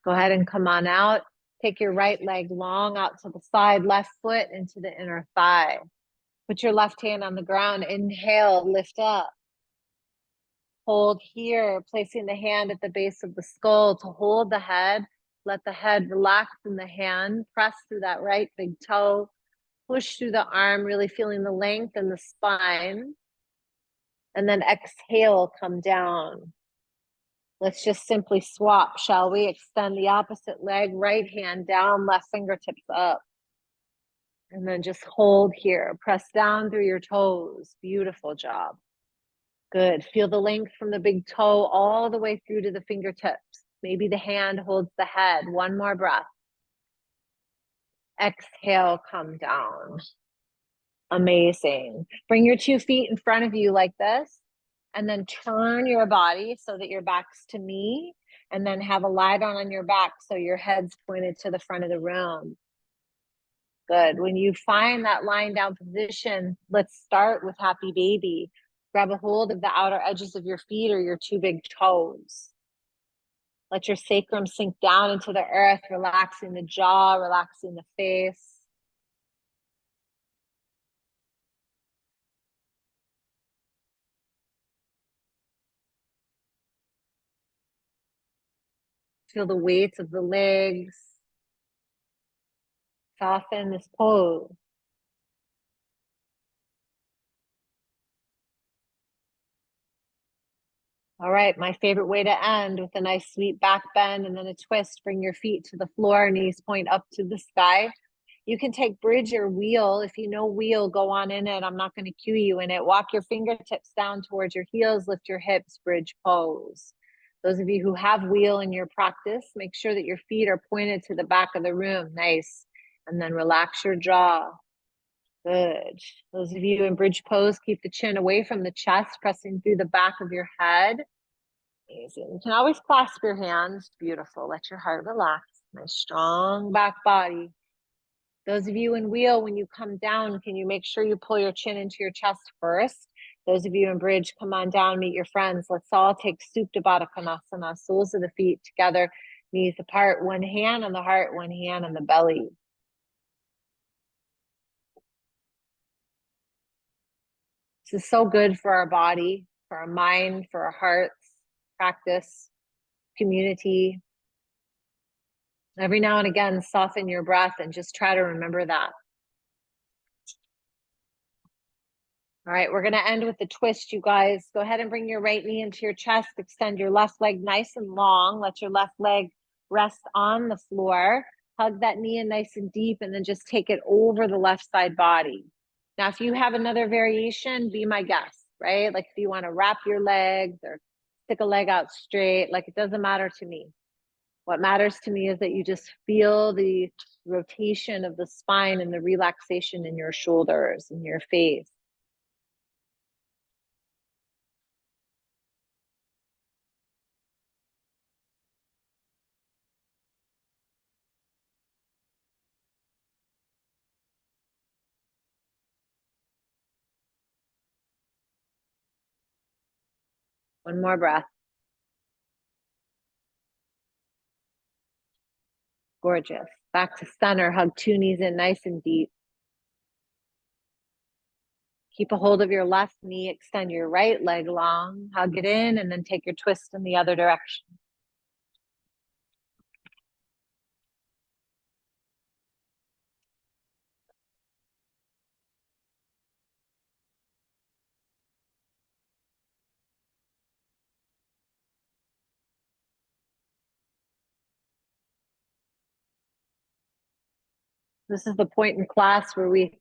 Go ahead and come on out. Take your right leg long out to the side, left foot into the inner thigh. Put your left hand on the ground. Inhale, lift up. Hold here, placing the hand at the base of the skull to hold the head. Let the head relax in the hand. Press through that right big toe. Push through the arm, really feeling the length in the spine. And then exhale, come down. Let's just simply swap, shall we? Extend the opposite leg, right hand down, left fingertips up. And then just hold here. Press down through your toes. Beautiful job. Good. Feel the length from the big toe all the way through to the fingertips. Maybe the hand holds the head. One more breath. Exhale, come down. Amazing. Bring your 2 feet in front of you like this, and then turn your body so that your back's to me, and then have a lie down on your back so your head's pointed to the front of the room. Good. When you find that lying down position, let's start with happy baby. Grab a hold of the outer edges of your feet or your 2 big toes. Let your sacrum sink down into the earth, relaxing the jaw, relaxing the face. feel the weight of the legs. Soften this pose. All right, my favorite way to end with a nice sweet back bend and then a twist. Bring your feet to the floor, knees point up to the sky. You can take bridge or wheel. If you know wheel, go on in it. I'm not going to cue you in it. Walk your fingertips down towards your heels, lift your hips, bridge pose. Those of you who have wheel in your practice, make sure that your feet are pointed to the back of the room. Nice. And then relax your jaw. Good. Those of you in bridge pose, keep the chin away from the chest, pressing through the back of your head. Amazing. You can always clasp your hands. Beautiful. Let your heart relax. Nice strong back body. Those of you in wheel, when you come down, can you make sure you pull your chin into your chest first? Those of you in bridge, come on down, meet your friends. Let's all take Supta Baddha Konasana, soles of the feet together, knees apart, one hand on the heart, one hand on the belly. This is so good for our body, for our mind, for our hearts, practice, community. Every now and again, soften your breath and just try to remember that. All right, we're going to end with the twist, you guys. Go ahead and bring your right knee into your chest. Extend your left leg nice and long. Let your left leg rest on the floor. Hug that knee in nice and deep, and then just take it over the left side body. Now, if you have another variation, be my guest, right? Like if you want to wrap your legs or stick a leg out straight, like it doesn't matter to me. What matters to me is that you just feel the rotation of the spine and the relaxation in your shoulders and your face. One more breath. Gorgeous. Back to center. Hug two knees in nice and deep. Keep a hold of your left knee. Extend your right leg long. Hug it in and then take your twist in the other direction. This is the point in class where we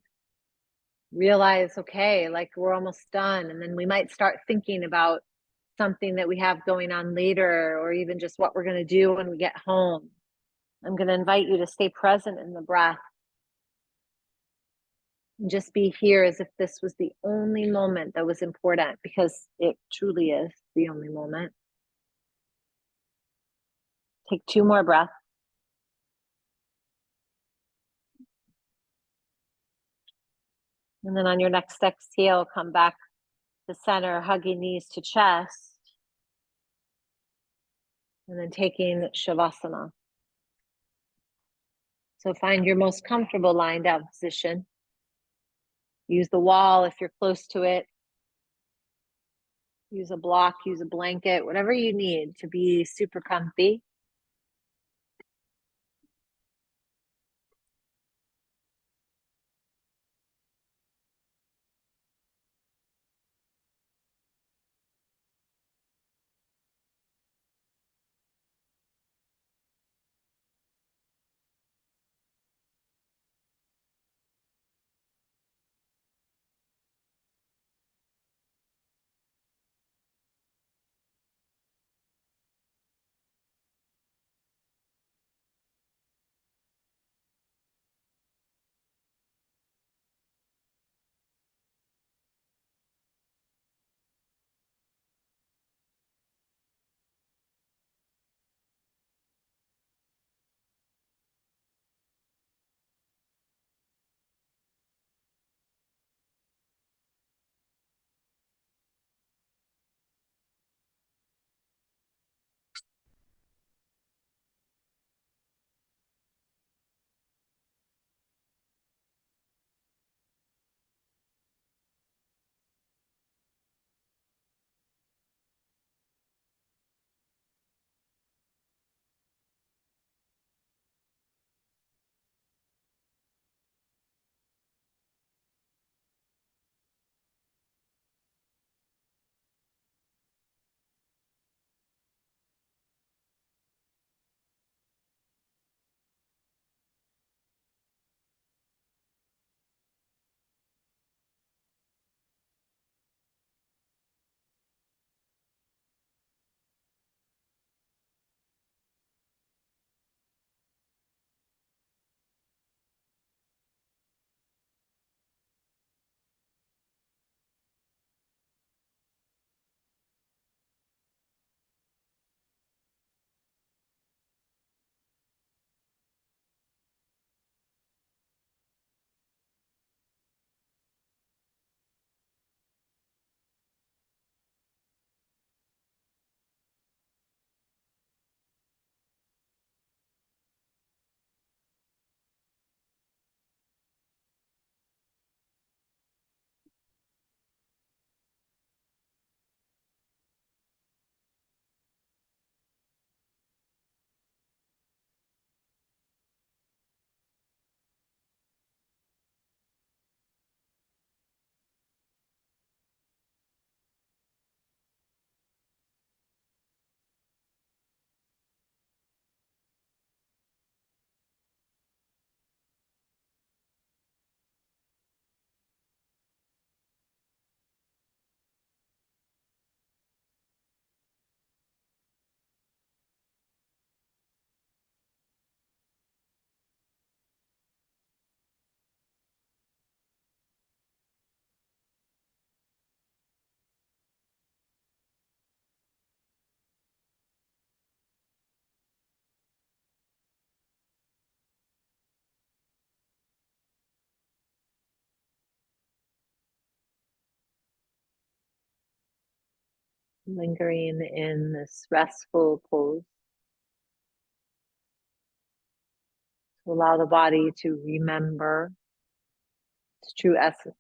realize, okay, like we're almost done. And then we might start thinking about something that we have going on later, or even just what we're going to do when we get home. I'm going to invite you to stay present in the breath and just be here as if this was the only moment that was important, because it truly is the only moment. Take two more breaths. And then on your next exhale, come back to center, hugging knees to chest. And then taking Shavasana. So find your most comfortable lying down position. Use the wall if you're close to it. Use a block, use a blanket, whatever you need to be super comfy. Lingering in this restful pose. To allow the body to remember its true essence.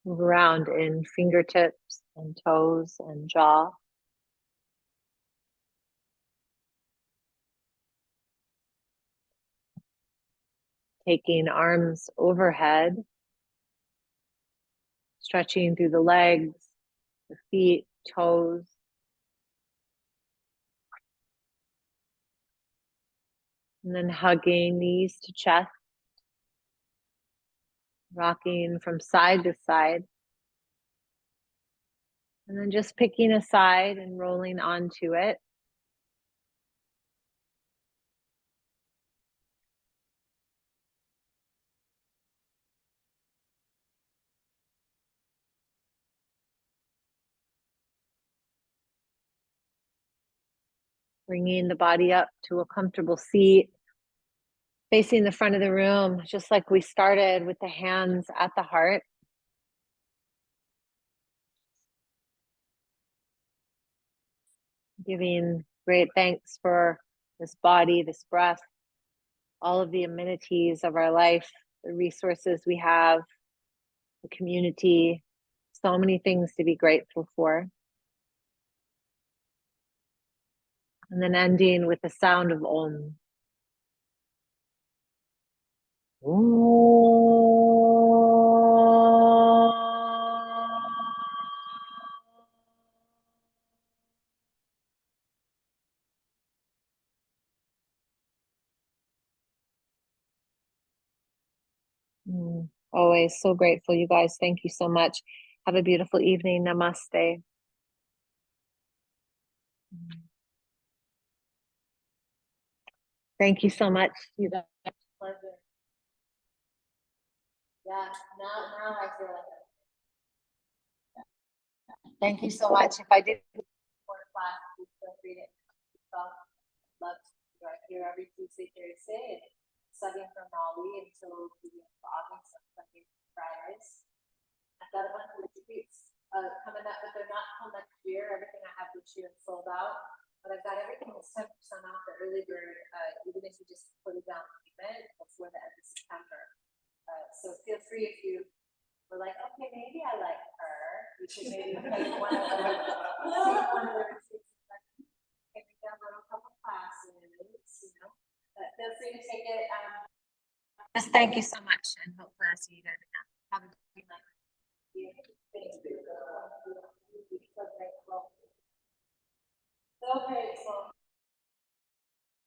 Move around in fingertips and toes and jaw. Taking arms overhead, stretching through the legs, the feet, toes. And then hugging knees to chest, rocking from side to side. And then just picking a side and rolling onto it. Bringing the body up to a comfortable seat, facing the front of the room, just like we started with the hands at the heart. Giving great thanks for this body, this breath, all of the amenities of our life, the resources we have, the community, so many things to be grateful for. And then ending with the sound of Om. Always so grateful, you guys. Thank you so much. Have a beautiful evening. Namaste. Thank you so much, you guys. Pleasure. Yeah, now I feel like it. Thank you so much. If I did for class, please feel free to love to here every Tuesday, Thursday, and studying from Mali until the beginning of August on Sunday and Fridays. I've got a bunch of retreats coming up, but they're not till next year. Everything I have this year is sold out. But I've got everything that's 10% off the early bird, even if you just put it down payment before the end of September. So feel free if you were like, okay, maybe I like her. You should maybe take one of the retreats. Take down a couple classes, you know. But feel free to take it. Just thank you so much, and hopefully I'll see you guys again. Have a good night. Thank you. So grateful. So grateful.